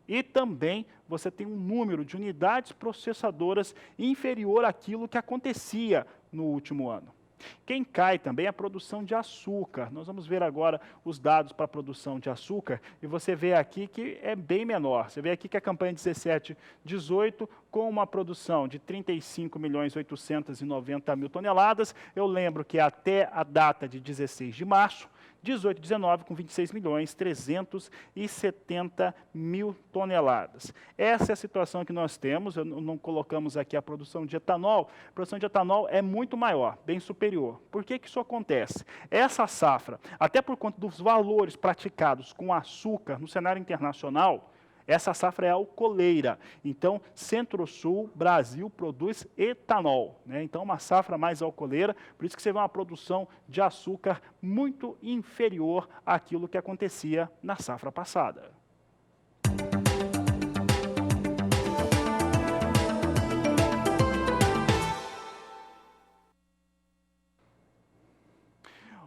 e também você tem um número de unidades processadoras inferior àquilo que acontecia no último ano. Quem cai também é a produção de açúcar. Nós vamos ver agora os dados para a produção de açúcar e você vê aqui que é bem menor. Você vê aqui que a campanha 17-18 com uma produção de 35.890.000 toneladas. Eu lembro que até a data de 16 de março, 18-19 com 26.370.000 toneladas. Essa é a situação que nós temos. Não colocamos aqui a produção de etanol. A produção de etanol é muito maior, bem superior. Por que isso acontece? Essa safra, até por conta dos valores praticados com açúcar no cenário internacional, essa safra é alcooleira. Então, Centro-Sul, Brasil, produz etanol, né? Então, uma safra mais alcooleira, por isso que você vê uma produção de açúcar muito inferior àquilo que acontecia na safra passada.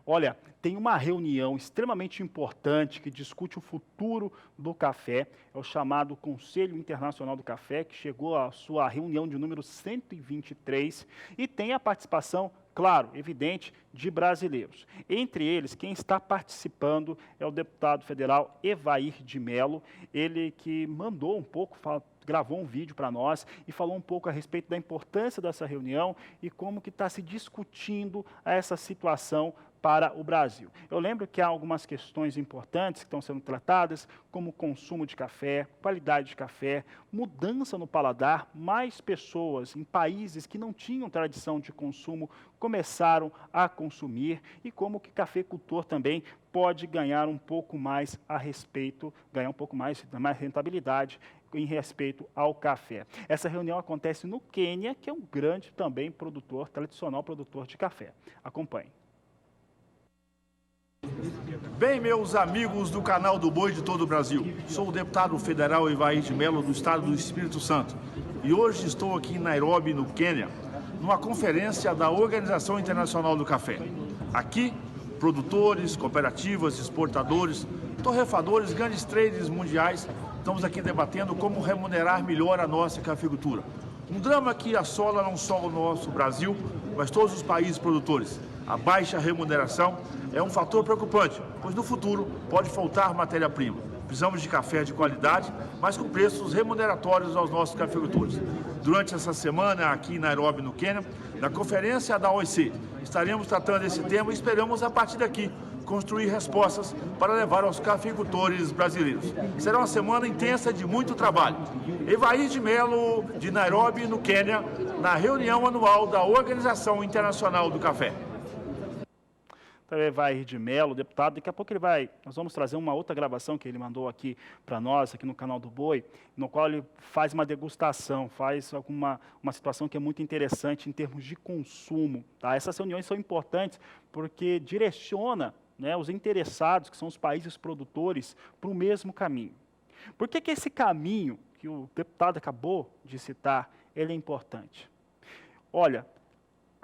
Olha, tem uma reunião extremamente importante que discute o futuro do café, é o chamado Conselho Internacional do Café, que chegou à sua reunião de número 123 e tem a participação, claro, evidente, de brasileiros. Entre eles, quem está participando é o deputado federal Evair de Mello, ele que mandou um pouco, gravou um vídeo para nós e falou um pouco a respeito da importância dessa reunião e como que está se discutindo essa situação para o Brasil. Eu lembro que há algumas questões importantes que estão sendo tratadas, como o consumo de café, qualidade de café, mudança no paladar. Mais pessoas em países que não tinham tradição de consumo começaram a consumir e como que cafeicultor também pode ganhar um pouco mais a respeito, ganhar um pouco mais rentabilidade em respeito ao café. Essa reunião acontece no Quênia, que é um grande também produtor, tradicional produtor de café. Acompanhe. Bem, meus amigos do canal do Boi de todo o Brasil, sou o deputado federal Evair de Mello do estado do Espírito Santo e hoje estou aqui em Nairobi, no Quênia, numa conferência da Organização Internacional do Café. Aqui, produtores, cooperativas, exportadores, torrefadores, grandes traders mundiais, estamos aqui debatendo como remunerar melhor a nossa cafeicultura. Um drama que assola não só o nosso Brasil, mas todos os países produtores. A baixa remuneração é um fator preocupante, pois no futuro pode faltar matéria-prima. Precisamos de café de qualidade, mas com preços remuneratórios aos nossos cafeicultores. Durante essa semana, aqui em Nairobi, no Quênia, na conferência da OIC, estaremos tratando esse tema e esperamos, a partir daqui, construir respostas para levar aos cafeicultores brasileiros. Será uma semana intensa de muito trabalho. Evair de Mello, de Nairobi, no Quênia, na reunião anual da Organização Internacional do Café. Evair de Mello, deputado, daqui a pouco nós vamos trazer uma outra gravação que ele mandou aqui para nós, aqui no canal do Boi, no qual ele faz uma degustação, faz uma situação que é muito interessante em termos de consumo. Tá? Essas reuniões são importantes porque direciona, né, os interessados, que são os países produtores, para o mesmo caminho. Por que esse caminho que o deputado acabou de citar, ele é importante? Olha,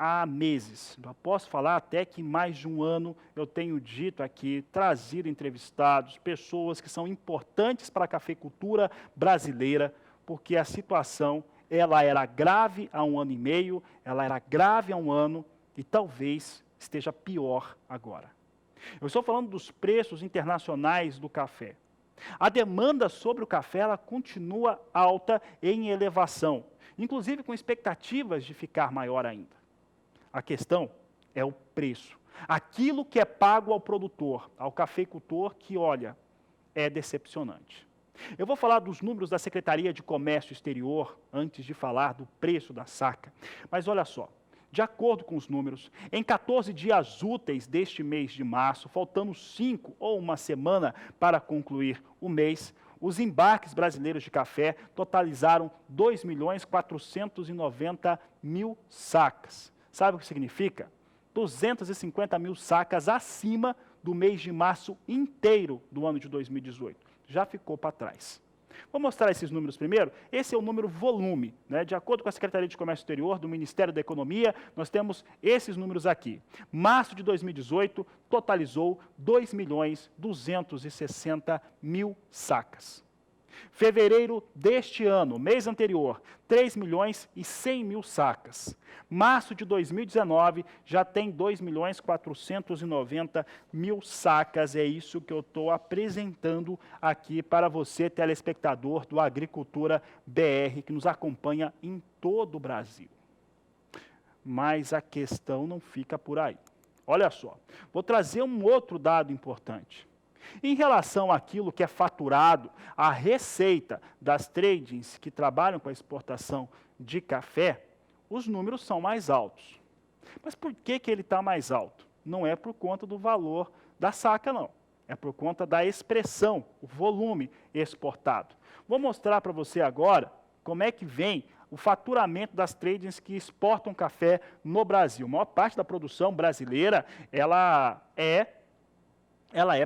há meses, eu posso falar até que mais de um ano eu tenho dito aqui, trazido entrevistados, pessoas que são importantes para a cafeicultura brasileira, porque a situação ela era grave há 1 ano e meio, ela era grave há 1 ano e talvez esteja pior agora. Eu estou falando dos preços internacionais do café. A demanda sobre o café ela continua alta em elevação, inclusive com expectativas de ficar maior ainda. A questão é o preço. Aquilo que é pago ao produtor, ao cafeicultor, que, olha, é decepcionante. Eu vou falar dos números da Secretaria de Comércio Exterior, antes de falar do preço da saca. Mas olha só, de acordo com os números, em 14 dias úteis deste mês de março, faltando 5 ou uma semana para concluir o mês, os embarques brasileiros de café totalizaram 2.490.000 sacas. Sabe o que significa? 250.000 sacas acima do mês de março inteiro do ano de 2018. Já ficou para trás. Vou mostrar esses números primeiro. Esse é o número volume, né? De acordo com a Secretaria de Comércio Exterior do Ministério da Economia, nós temos esses números aqui. Março de 2018 totalizou 2.260.000 sacas. Fevereiro deste ano, mês anterior, 3.100.000 sacas. Março de 2019 já tem 2.490.000 sacas. É isso que eu estou apresentando aqui para você, telespectador do Agricultura BR, que nos acompanha em todo o Brasil. Mas a questão não fica por aí. Olha só, vou trazer um outro dado importante. Em relação àquilo que é faturado, a receita das tradings que trabalham com a exportação de café, os números são mais altos. Mas por que ele está mais alto? Não é por conta do valor da saca, não. É por conta da expressão, o volume exportado. Vou mostrar para você agora como é que vem o faturamento das tradings que exportam café no Brasil. A maior parte da produção brasileira, ela é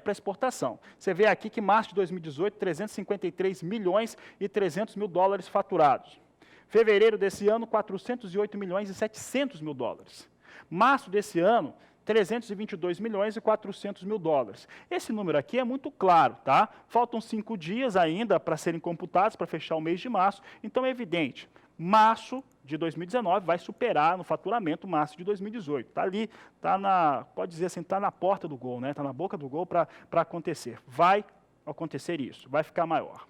para exportação. Você vê aqui que março de 2018, 353 milhões e 300 mil dólares faturados. Fevereiro desse ano, 408 milhões e 700 mil dólares. Março desse ano, 322 milhões e 400 mil dólares. Esse número aqui é muito claro, tá? Faltam 5 dias ainda para serem computados, para fechar o mês de março, então é evidente. Março de 2019 vai superar no faturamento março de 2018. Está ali, pode dizer assim, está na porta do gol, está na boca do gol para acontecer. Vai acontecer isso, vai ficar maior.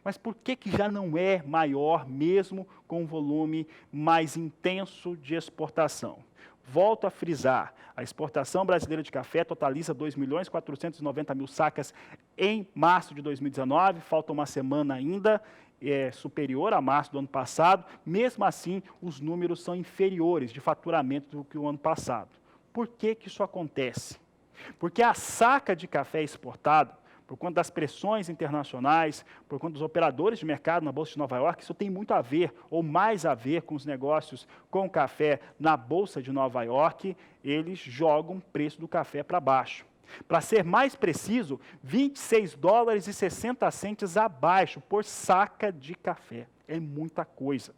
Mas por que já não é maior, mesmo com um volume mais intenso de exportação? Volto a frisar, a exportação brasileira de café totaliza 2.490.000 sacas em março de 2019, falta uma semana ainda, é superior a março do ano passado, mesmo assim os números são inferiores de faturamento do que o ano passado. Por que isso acontece? Porque a saca de café exportado, por conta das pressões internacionais, por conta dos operadores de mercado na Bolsa de Nova York, isso tem muito a ver, ou mais a ver, com os negócios com o café na Bolsa de Nova York, eles jogam o preço do café para baixo. Para ser mais preciso, 26 dólares e 60 centes abaixo por saca de café. É muita coisa.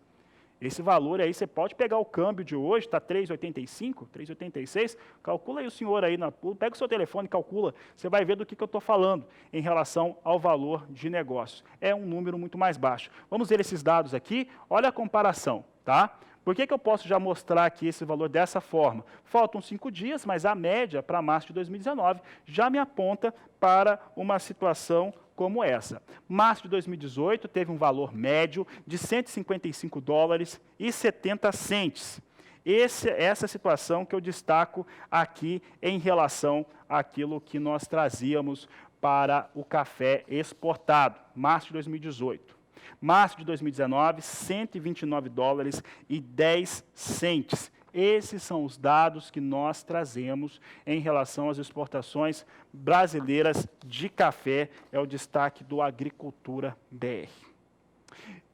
Esse valor aí, você pode pegar o câmbio de hoje, está 3,85, 3,86, calcula aí o senhor aí, pega o seu telefone e calcula, você vai ver do que eu estou falando em relação ao valor de negócios. É um número muito mais baixo. Vamos ver esses dados aqui, olha a comparação, tá? Por que eu posso já mostrar aqui esse valor dessa forma? Faltam 5 dias, mas a média para março de 2019 já me aponta para uma situação como essa. Março de 2018 teve um valor médio de 155 dólares e 70 centes. Essa situação que eu destaco aqui em relação àquilo que nós trazíamos para o café exportado, março de 2018. Março de 2019, 129 dólares e 10 centes. Esses são os dados que nós trazemos em relação às exportações brasileiras de café. É o destaque do Agricultura BR.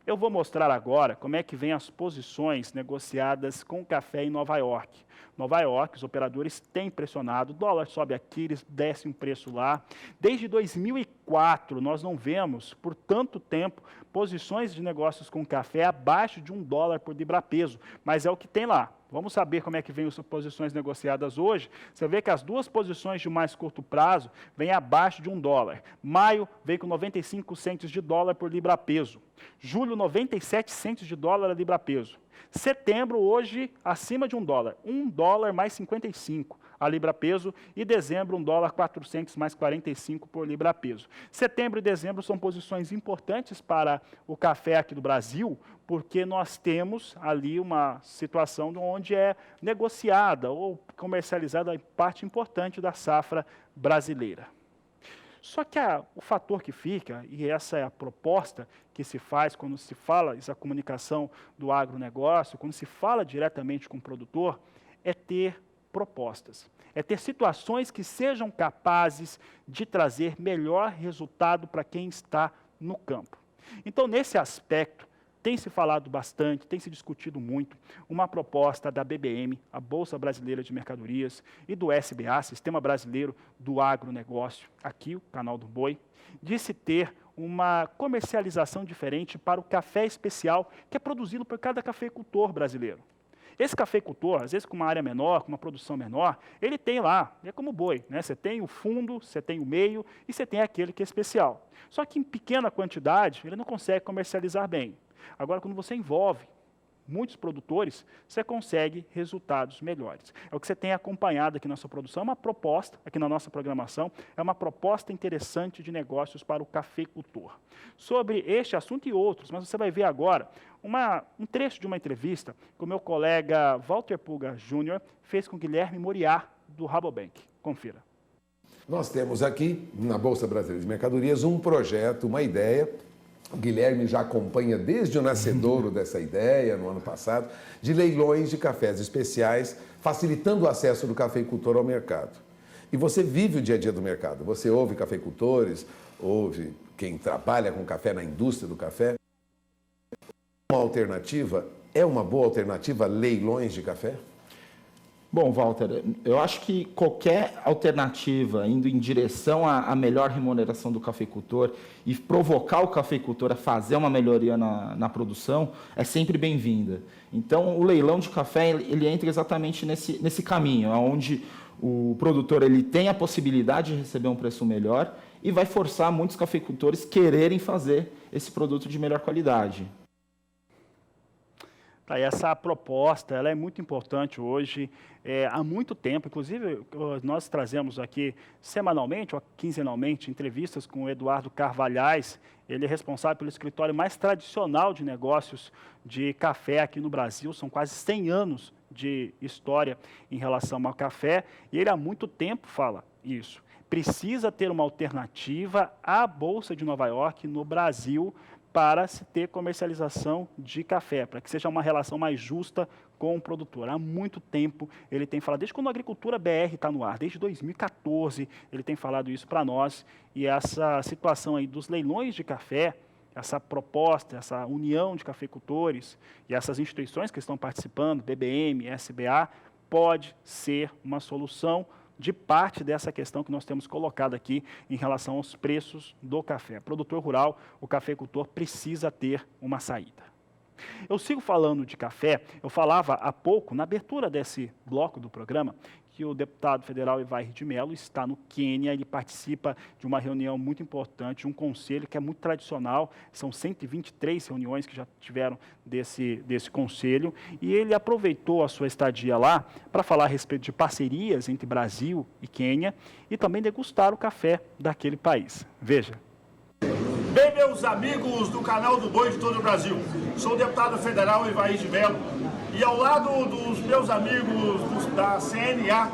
Eu vou mostrar agora como é que vem as posições negociadas com café em Nova York. Nova York, os operadores têm pressionado, o dólar sobe aqui, eles descem o preço lá. Desde 2004, nós não vemos, por tanto tempo, posições de negócios com café abaixo de $1 por libra-peso, mas é o que tem lá. Vamos saber como é que vem as posições negociadas hoje. Você vê que as duas posições de mais curto prazo vêm abaixo de $1. Maio veio com 95 centes de dólar por libra-peso. Julho, 97 centes de dólar a libra-peso. Setembro, hoje, acima de $1. $1 mais 55 a libra-peso. E dezembro, $1, 400 mais 45 por libra-peso. Setembro e dezembro são posições importantes para o café aqui do Brasil, porque nós temos ali uma situação onde é negociada ou comercializada parte importante da safra brasileira. Só que o fator que fica, e essa é a proposta que se faz quando se fala essa comunicação do agronegócio, quando se fala diretamente com o produtor, é ter propostas, é ter situações que sejam capazes de trazer melhor resultado para quem está no campo. Então, nesse aspecto, tem se falado bastante, tem se discutido muito, uma proposta da BBM, a Bolsa Brasileira de Mercadorias, e do SBA, Sistema Brasileiro do Agronegócio, aqui o canal do Boi, de se ter uma comercialização diferente para o café especial que é produzido por cada cafeicultor brasileiro. Esse cafeicultor, às vezes com uma área menor, com uma produção menor, ele tem lá, é como boi, né? Você tem o fundo, você tem o meio e você tem aquele que é especial. Só que em pequena quantidade, ele não consegue comercializar bem. Agora, quando você envolve muitos produtores, você consegue resultados melhores. É o que você tem acompanhado aqui na sua produção, é uma proposta, aqui na nossa programação, é uma proposta interessante de negócios para o cafeicultor. Sobre este assunto e outros, mas você vai ver agora um trecho de uma entrevista que o meu colega Walter Pulga Jr. fez com Guilherme Moriá, do Rabobank. Confira. Nós temos aqui, na Bolsa Brasileira de Mercadorias, um projeto, uma ideia. O Guilherme já acompanha desde o nascedouro dessa ideia, no ano passado, de leilões de cafés especiais, facilitando o acesso do cafeicultor ao mercado. E você vive o dia a dia do mercado, você ouve cafeicultores, ouve quem trabalha com café na indústria do café. Uma alternativa, é uma boa alternativa leilões de café? Bom, Walter, eu acho que qualquer alternativa indo em direção à melhor remuneração do cafeicultor e provocar o cafeicultor a fazer uma melhoria na produção é sempre bem-vinda. Então, o leilão de café ele entra exatamente nesse caminho, onde o produtor ele tem a possibilidade de receber um preço melhor e vai forçar muitos cafeicultores quererem fazer esse produto de melhor qualidade. Essa proposta ela é muito importante hoje, há muito tempo. Inclusive, nós trazemos aqui semanalmente ou quinzenalmente entrevistas com o Eduardo Carvalhais. Ele é responsável pelo escritório mais tradicional de negócios de café aqui no Brasil. São quase 100 anos de história em relação ao café. E ele há muito tempo fala isso. Precisa ter uma alternativa à Bolsa de Nova York no Brasil para se ter comercialização de café, para que seja uma relação mais justa com o produtor. Há muito tempo ele tem falado, desde quando a Agricultura BR está no ar, desde 2014 ele tem falado isso para nós, e essa situação aí dos leilões de café, essa proposta, essa união de cafeicultores e essas instituições que estão participando, BBM, SBA, pode ser uma solução de parte dessa questão que nós temos colocado aqui em relação aos preços do café. Produtor rural, o cafeicultor precisa ter uma saída. Eu sigo falando de café, eu falava há pouco, na abertura desse bloco do programa, que o deputado federal Evair de Mello está no Quênia, ele participa de uma reunião muito importante, um conselho que é muito tradicional, são 123 reuniões que já tiveram desse conselho, e ele aproveitou a sua estadia lá para falar a respeito de parcerias entre Brasil e Quênia e também degustar o café daquele país. Veja. Bem, meus amigos do canal do Boi de todo o Brasil, sou o deputado federal Evair de Mello e ao lado dos meus amigos da CNA,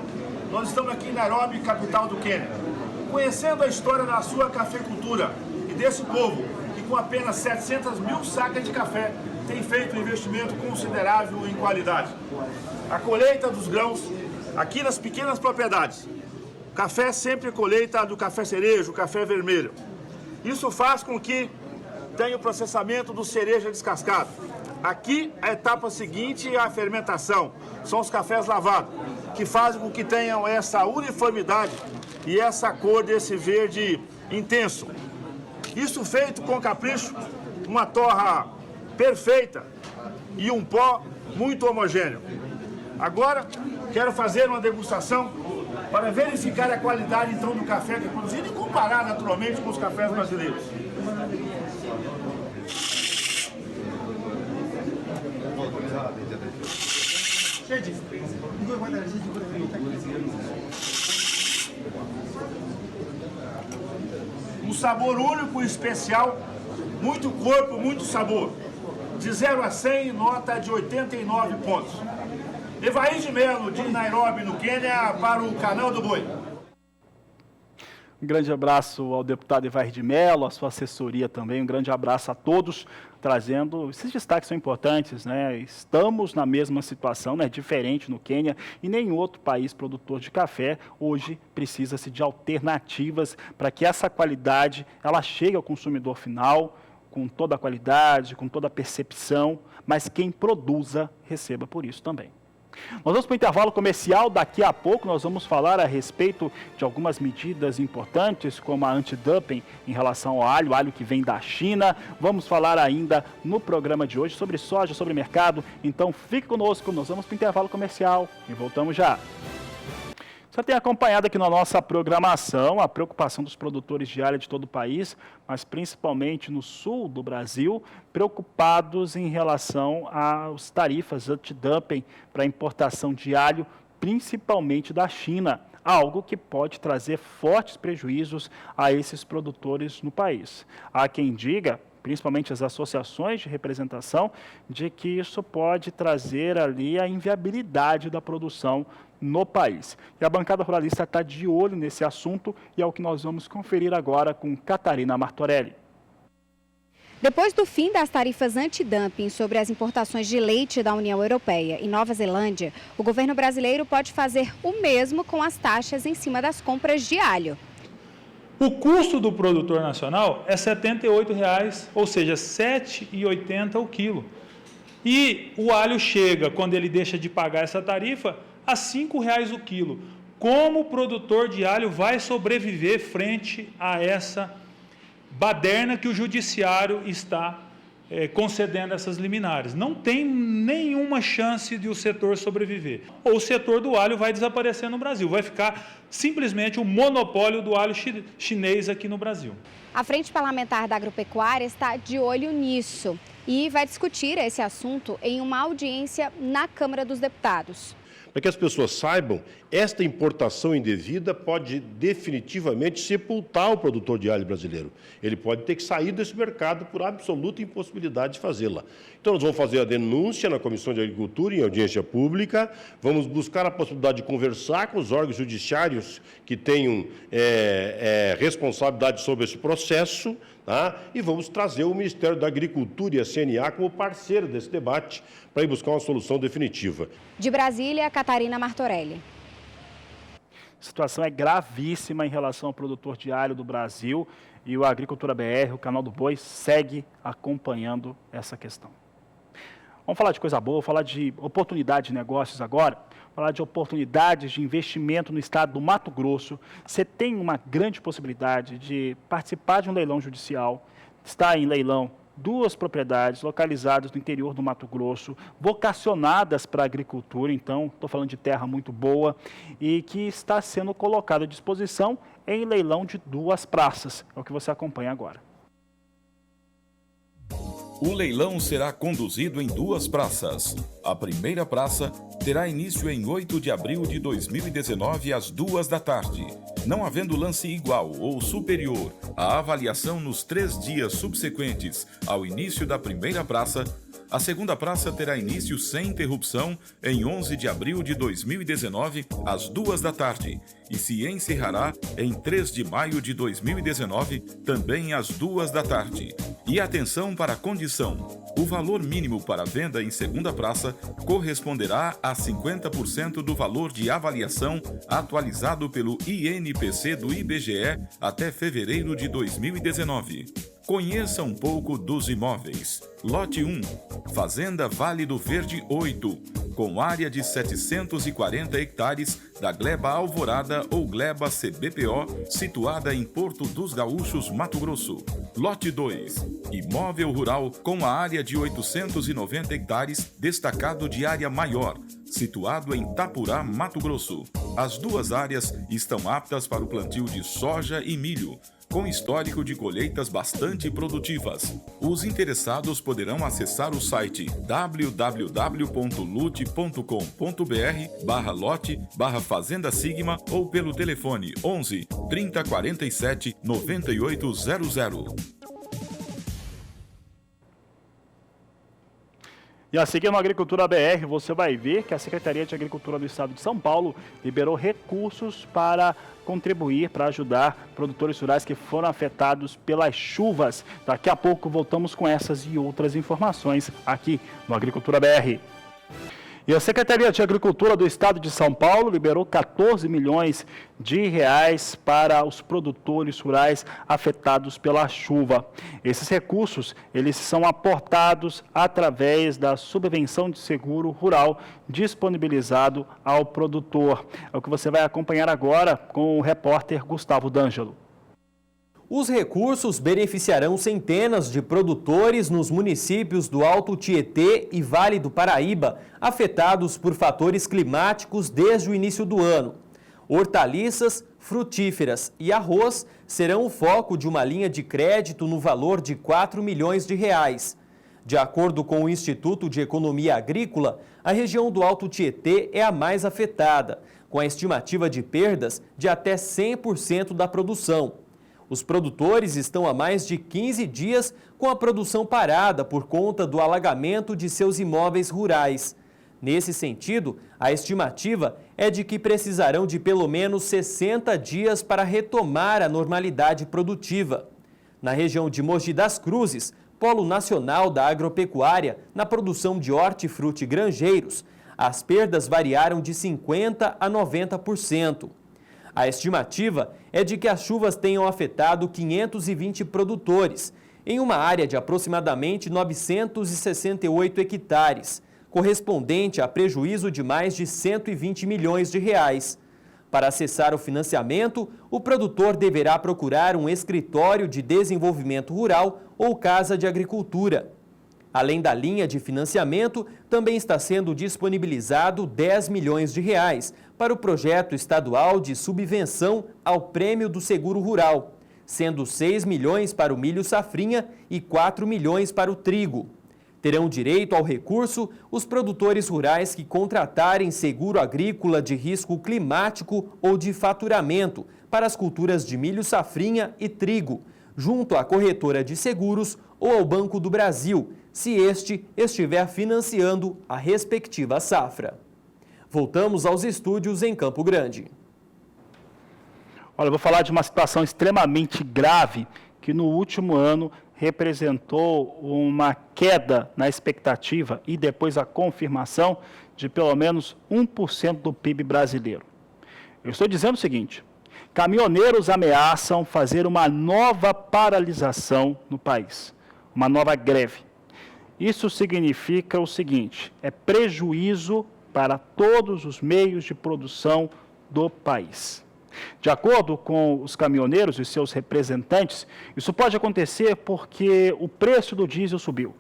nós estamos aqui em Nairobi, capital do Quênia, conhecendo a história da sua cafeicultura e desse povo que com apenas 700 mil sacas de café tem feito um investimento considerável em qualidade. A colheita dos grãos aqui nas pequenas propriedades, café sempre colheita do café cerejo, café vermelho. Isso faz com que tenha o processamento do cereja descascado. Aqui, a etapa seguinte é a fermentação. São os cafés lavados, que fazem com que tenham essa uniformidade e essa cor desse verde intenso. Isso feito com capricho, uma torra perfeita e um pó muito homogêneo. Agora, quero fazer uma degustação para verificar a qualidade então do café que é produzido e comparar naturalmente com os cafés brasileiros. Um sabor único e especial, muito corpo, muito sabor. De 0 a 100, nota de 89 pontos. Evair de Mello, de Nairobi, no Quênia, para o Canal do Boi. Um grande abraço ao deputado Evair de Mello, à sua assessoria também. Um grande abraço a todos, trazendo esses destaques são importantes, né? Estamos na mesma situação, né? Diferente no Quênia e nenhum outro país produtor de café. Hoje precisa-se de alternativas para que essa qualidade ela chegue ao consumidor final com toda a qualidade, com toda a percepção, mas quem produza receba por isso também. Nós vamos para o intervalo comercial. Daqui a pouco nós vamos falar a respeito de algumas medidas importantes, como a anti-dumping em relação ao alho que vem da China. Vamos falar ainda no programa de hoje sobre soja, sobre mercado. Então fique conosco, nós vamos para o intervalo comercial e voltamos já. Você tem acompanhado aqui na nossa programação a preocupação dos produtores de alho de todo o país, mas principalmente no sul do Brasil, preocupados em relação às tarifas anti-dumping para a importação de alho, principalmente da China, algo que pode trazer fortes prejuízos a esses produtores no país. Há quem diga, principalmente as associações de representação, de que isso pode trazer ali a inviabilidade da produção no país. E a bancada ruralista está de olho nesse assunto e é o que nós vamos conferir agora com Catarina Martorelli. Depois do fim das tarifas antidumping sobre as importações de leite da União Europeia e Nova Zelândia, o governo brasileiro pode fazer o mesmo com as taxas em cima das compras de alho. O custo do produtor nacional é R$ 78,00, ou seja, R$ 7,80 o quilo. E o alho chega, quando ele deixa de pagar essa tarifa, a R$ 5,00 o quilo. Como o produtor de alho vai sobreviver frente a essa baderna que o judiciário está concedendo essas liminares? Não tem nenhuma chance de o setor sobreviver. Ou o setor do alho vai desaparecer no Brasil, vai ficar simplesmente o monopólio do alho chinês aqui no Brasil. A Frente Parlamentar da Agropecuária está de olho nisso e vai discutir esse assunto em uma audiência na Câmara dos Deputados. Para que as pessoas saibam, esta importação indevida pode definitivamente sepultar o produtor de alho brasileiro. Ele pode ter que sair desse mercado por absoluta impossibilidade de fazê-la. Então, nós vamos fazer a denúncia na Comissão de Agricultura em audiência pública, vamos buscar a possibilidade de conversar com os órgãos judiciários que tenham responsabilidade sobre esse processo, tá? E vamos trazer o Ministério da Agricultura e a CNA como parceiro desse debate para ir buscar uma solução definitiva. De Brasília, Catarina Martorelli. A situação é gravíssima em relação ao produtor de alho do Brasil e o Agricultura BR, o canal do Boi, segue acompanhando essa questão. Vamos falar de coisa boa, falar de oportunidade de negócios agora, falar de oportunidades de investimento no estado do Mato Grosso. Você tem uma grande possibilidade de participar de um leilão judicial, está em leilão 2 propriedades localizadas no interior do Mato Grosso, vocacionadas para a agricultura, então estou falando de terra muito boa, e que está sendo colocada à disposição em leilão de 2 praças. É o que você acompanha agora. O leilão será conduzido em 2 praças. A primeira praça terá início em 8 de abril de 2019, às 2 da tarde. Não havendo lance igual ou superior à avaliação nos 3 dias subsequentes ao início da primeira praça, a segunda praça terá início sem interrupção em 11 de abril de 2019, às 2 da tarde, e se encerrará em 3 de maio de 2019, também às 2 da tarde. E atenção para a condição: o valor mínimo para venda em segunda praça corresponderá a 50% do valor de avaliação atualizado pelo INPC do IBGE até fevereiro de 2019. Conheça um pouco dos imóveis. Lote 1, Fazenda Vale do Verde 8, com área de 740 hectares da gleba Alvorada ou gleba CBPO, situada em Porto dos Gaúchos, Mato Grosso. Lote 2, imóvel rural com a área de 890 hectares, destacado de área maior, situado em Tapurá, Mato Grosso. As 2 áreas estão aptas para o plantio de soja e milho, com histórico de colheitas bastante produtivas. Os interessados poderão acessar o site www.lute.com.br/lote/Fazenda Sigma ou pelo telefone 11 3047 9800. E a seguir no Agricultura BR, você vai ver que a Secretaria de Agricultura do Estado de São Paulo liberou recursos para contribuir, para ajudar produtores rurais que foram afetados pelas chuvas. Daqui a pouco voltamos com essas e outras informações aqui no Agricultura BR. E a Secretaria de Agricultura do Estado de São Paulo liberou 14 milhões de reais para os produtores rurais afetados pela chuva. Esses recursos, eles são aportados através da subvenção de seguro rural disponibilizado ao produtor. É o que você vai acompanhar agora com o repórter Gustavo D'Angelo. Os recursos beneficiarão centenas de produtores nos municípios do Alto Tietê e Vale do Paraíba, afetados por fatores climáticos desde o início do ano. Hortaliças, frutíferas e arroz serão o foco de uma linha de crédito no valor de R$ 4 milhões. De acordo com o Instituto de Economia Agrícola, a região do Alto Tietê é a mais afetada, com a estimativa de perdas de até 100% da produção. Os produtores estão há mais de 15 dias com a produção parada por conta do alagamento de seus imóveis rurais. Nesse sentido, a estimativa é de que precisarão de pelo menos 60 dias para retomar a normalidade produtiva. Na região de Mogi das Cruzes, polo nacional da agropecuária na produção de hortifruti granjeiros, as perdas variaram de 50% a 90%. A estimativa é de que as chuvas tenham afetado 520 produtores, em uma área de aproximadamente 968 hectares, correspondente a prejuízo de mais de 120 milhões de reais. Para acessar o financiamento, o produtor deverá procurar um escritório de desenvolvimento rural ou casa de agricultura. Além da linha de financiamento, também está sendo disponibilizado 10 milhões de reais para o projeto estadual de subvenção ao Prêmio do Seguro Rural, sendo 6 milhões para o milho safrinha e 4 milhões para o trigo. Terão direito ao recurso os produtores rurais que contratarem seguro agrícola de risco climático ou de faturamento para as culturas de milho safrinha e trigo, junto à corretora de seguros ou ao Banco do Brasil, se este estiver financiando a respectiva safra. Voltamos aos estúdios em Campo Grande. Olha, eu vou falar de uma situação extremamente grave que no último ano representou uma queda na expectativa e depois a confirmação de pelo menos 1% do PIB brasileiro. Eu estou dizendo o seguinte: caminhoneiros ameaçam fazer uma nova paralisação no país, uma nova greve. Isso significa o seguinte: é prejuízo para todos os meios de produção do país. De acordo com os caminhoneiros e seus representantes, isso pode acontecer porque o preço do diesel subiu.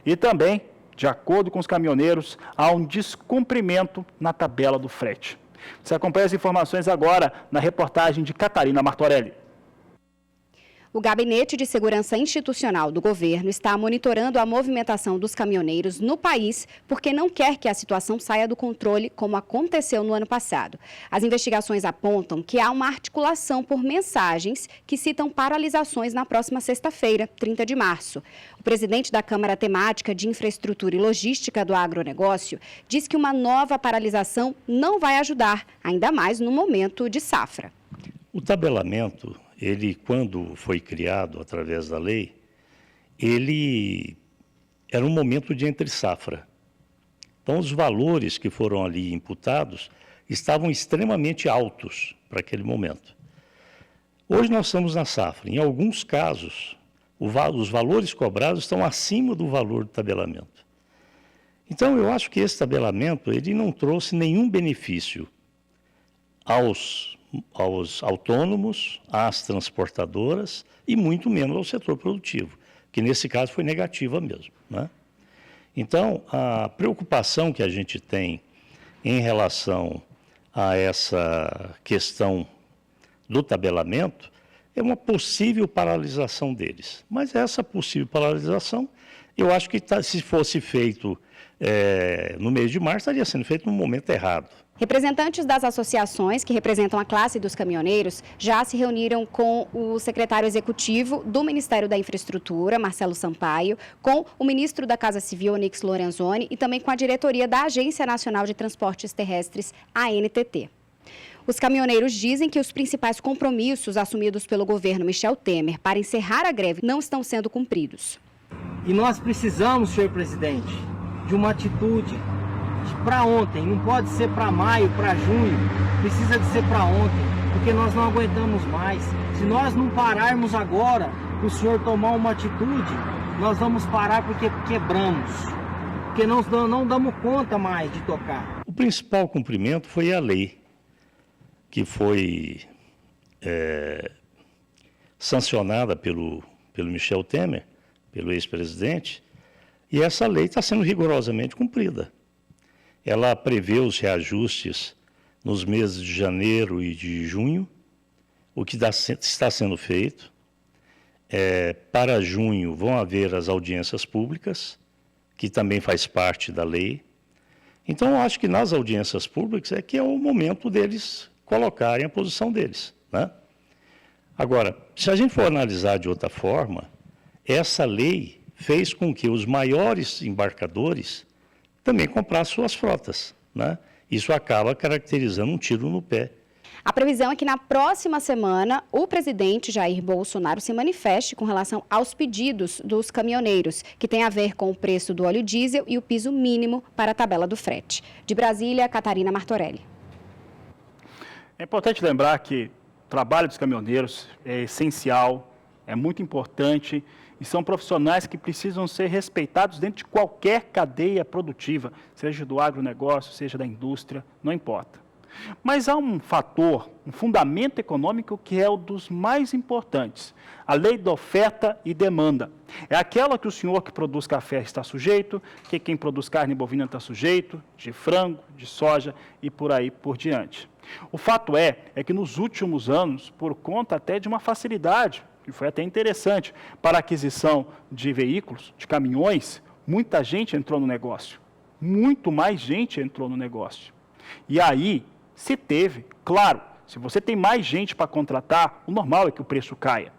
E também, de acordo com os caminhoneiros, há um descumprimento na tabela do frete. Você acompanha as informações agora na reportagem de Catarina Martorelli. O Gabinete de Segurança Institucional do governo está monitorando a movimentação dos caminhoneiros no país porque não quer que a situação saia do controle, como aconteceu no ano passado. As investigações apontam que há uma articulação por mensagens que citam paralisações na próxima sexta-feira, 30 de março. O presidente da Câmara Temática de Infraestrutura e Logística do Agronegócio diz que uma nova paralisação não vai ajudar, ainda mais no momento de safra. O tabelamento, ele, quando foi criado através da lei, ele era um momento de entre-safra. Então, os valores que foram ali imputados estavam extremamente altos para aquele momento. Hoje nós estamos na safra. Em alguns casos, os valores cobrados estão acima do valor do tabelamento. Então, eu acho que esse tabelamento ele não trouxe nenhum benefício aos autônomos, às transportadoras e muito menos ao setor produtivo, que nesse caso foi negativa mesmo, né? Então, a preocupação que a gente tem em relação a essa questão do tabelamento é uma possível paralisação deles. Mas essa possível paralisação, eu acho que se fosse feito no mês de março, estaria sendo feito no momento errado. Representantes das associações que representam a classe dos caminhoneiros já se reuniram com o secretário executivo do Ministério da Infraestrutura, Marcelo Sampaio, com o ministro da Casa Civil, Onyx Lorenzoni, e também com a diretoria da Agência Nacional de Transportes Terrestres, ANTT. Os caminhoneiros dizem que os principais compromissos assumidos pelo governo Michel Temer para encerrar a greve não estão sendo cumpridos. E nós precisamos, senhor presidente, de uma atitude para ontem, não pode ser para maio, para junho, precisa de ser para ontem, porque nós não aguentamos mais. Se nós não pararmos agora, o senhor tomar uma atitude, nós vamos parar porque quebramos, porque nós não damos conta mais de tocar. O principal cumprimento foi a lei, que foi sancionada pelo Michel Temer, pelo ex-presidente, e essa lei está sendo rigorosamente cumprida. Ela prevê os reajustes nos meses de janeiro e de junho, o que está sendo feito. Para junho vão haver as audiências públicas, que também faz parte da lei. Então, eu acho que nas audiências públicas é que é o momento deles colocarem a posição deles, né? Agora, se a gente for analisar de outra forma, essa lei fez com que os maiores embarcadores também comprassem suas frotas, né? Isso acaba caracterizando um tiro no pé. A previsão é que na próxima semana o presidente Jair Bolsonaro se manifeste com relação aos pedidos dos caminhoneiros, que tem a ver com o preço do óleo diesel e o piso mínimo para a tabela do frete. De Brasília, Catarina Martorelli. É importante lembrar que o trabalho dos caminhoneiros é essencial, é muito importante e são profissionais que precisam ser respeitados dentro de qualquer cadeia produtiva, seja do agronegócio, seja da indústria, não importa. Mas há um fator, um fundamento econômico que é o dos mais importantes, a lei da oferta e demanda. É aquela que o senhor que produz café está sujeito, que quem produz carne bovina está sujeito, de frango, de soja e por aí por diante. O fato é que nos últimos anos, por conta até de uma facilidade, que foi até interessante, para a aquisição de veículos, de caminhões, muita gente entrou no negócio. Muito mais gente entrou no negócio. E aí, se teve, claro, se você tem mais gente para contratar, o normal é que o preço caia.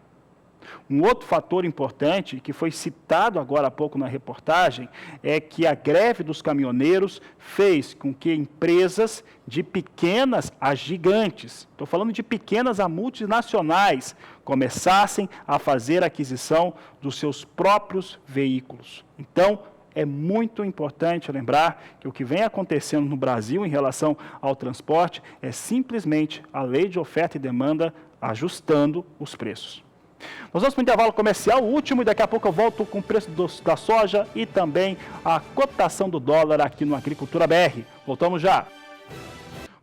Um outro fator importante, que foi citado agora há pouco na reportagem, é que a greve dos caminhoneiros fez com que empresas de pequenas a gigantes, estou falando de pequenas a multinacionais, começassem a fazer a aquisição dos seus próprios veículos. Então, é muito importante lembrar que o que vem acontecendo no Brasil em relação ao transporte é simplesmente a lei de oferta e demanda ajustando os preços. Nós vamos para o intervalo comercial, o último, e daqui a pouco eu volto com o preço da soja e também a cotação do dólar aqui no Agricultura BR. Voltamos já.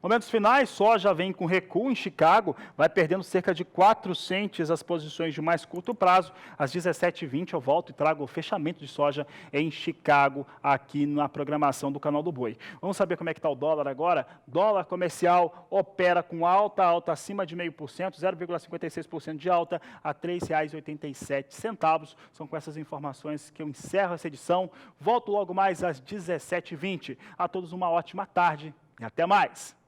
Momentos finais, soja vem com recuo em Chicago, vai perdendo cerca de 4 centes as posições de mais curto prazo. Às 17h20 eu volto e trago o fechamento de soja em Chicago, aqui na programação do Canal do Boi. Vamos saber como é que está o dólar agora? Dólar comercial opera com alta acima de 0,5%, 0,56% de alta, a R$ 3,87. São com essas informações que eu encerro essa edição. Volto logo mais às 17h20. A todos uma ótima tarde e até mais.